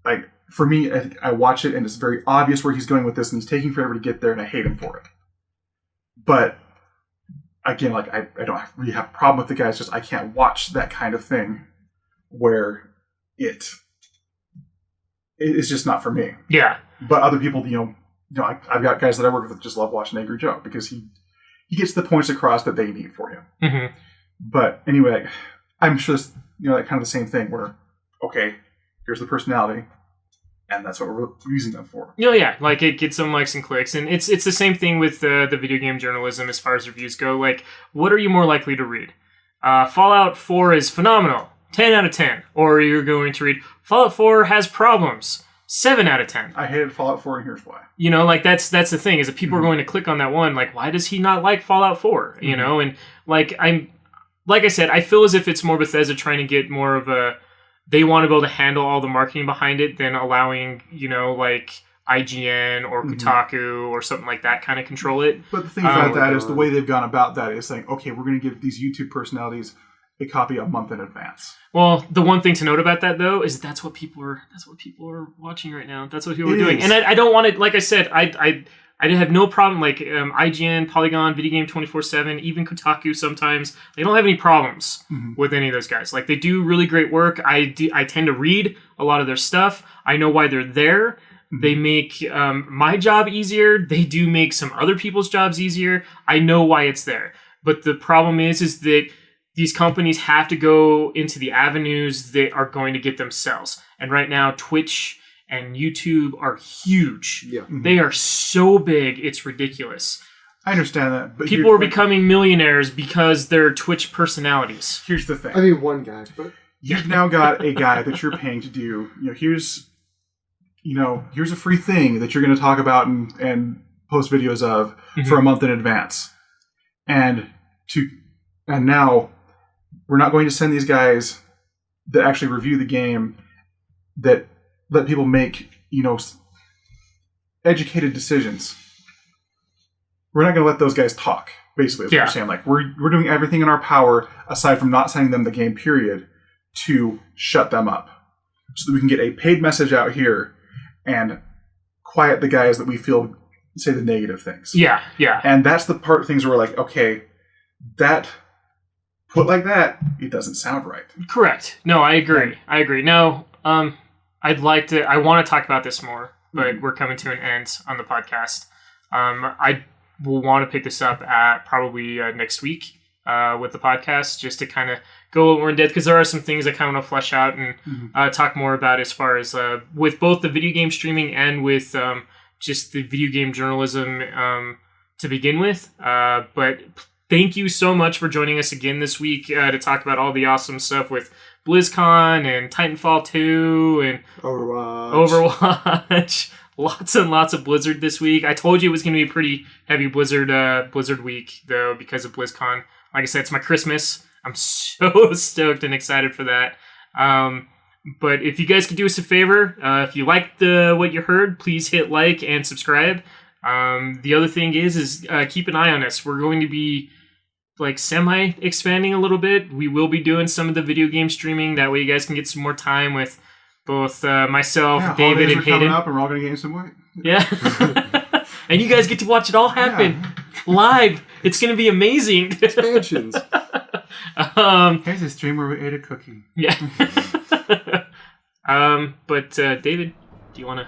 like, for me, I watch it and it's very obvious where he's going with this and he's taking forever to get there and I hate him for it. But again, like, I don't really have a problem with the guy. It's just I can't watch that kind of thing where it's just not for me. Yeah. But other people, I've got guys that I work with that just love watching Angry Joe because he gets the points across that they need for him. Mm-hmm. But anyway, I'm sure it's, like kind of the same thing where, okay, here's the personality, and that's what we're using them for. Yeah, like it gets some likes and clicks, and it's the same thing with the video game journalism as far as reviews go. Like, what are you more likely to read? Fallout 4 is phenomenal, 10 out of 10, or you're going to read Fallout 4 has problems, 7 out of 10. I hated Fallout 4, and here's why. Like that's the thing is that people are going to click on that one. Like, why does he not like Fallout 4? And like I said, I feel as if it's more Bethesda trying to get more of a. They want to be able to handle all the marketing behind it than allowing like IGN or Kotaku or something like that kind of control it. But the thing about that is the way they've gone about that is saying, okay, we're going to give these YouTube personalities a copy a month in advance. Well, the one thing to note about that though is that's what people are watching right now. That's what people are doing. And I don't want it. Like I said, I have no problem. Like IGN, Polygon, Video Game 24/7, even Kotaku. Sometimes they don't have any problems with any of those guys. Like, they do really great work. I tend to read a lot of their stuff. I know why they're there. They make my job easier. They do make some other people's jobs easier. I know why it's there. But the problem is that these companies have to go into the avenues that are going to get themselves. And right now, Twitch and YouTube are huge. Yeah. They are so big, it's ridiculous. I understand that. But people are becoming millionaires because they're Twitch personalities. Here's the thing. I mean, one guy, but you've now got a guy that you're paying to do, here's a free thing that you're going to talk about and post videos of for a month in advance. And now we're not going to send these guys that actually review the game that let people make, educated decisions. We're not going to let those guys talk, basically, is what we're saying. Like, we're doing everything in our power, aside from not sending them the game, period, to shut them up. So that we can get a paid message out here and quiet the guys that we feel say the negative things. Yeah. And that's the part of things where we're like, okay, that put like that, it doesn't sound right. Correct. No, I agree. No, I want to talk about this more, but we're coming to an end on the podcast. I will want to pick this up at probably next week with the podcast, just to kind of go a little more in depth, because there are some things I kind of want to flesh out and talk more about as far as with both the video game streaming and with just the video game journalism to begin with. But thank you so much for joining us again this week to talk about all the awesome stuff with BlizzCon and Titanfall 2 and Overwatch. Lots and lots of Blizzard this week. I told you it was going to be a pretty heavy Blizzard week, though, because of BlizzCon. Like I said, it's my Christmas. I'm so stoked and excited for that. But if you guys could do us a favor, if you liked what you heard, please hit like and subscribe. The other thing is keep an eye on us. We're going to be semi-expanding a little bit. We will be doing some of the video game streaming. That way you guys can get some more time with both myself, David, and Hayden. Coming up and we're all going to gain some weight. Yeah. And you guys get to watch it all happen live. It's going to be amazing. Expansions. Here's a stream where we ate a cookie. Yeah. But David, do you want to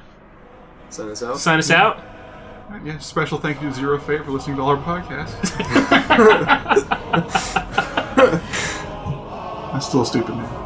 sign us out? Yeah, special thank you to Zero Fate for listening to all our podcasts. That's still a stupid name.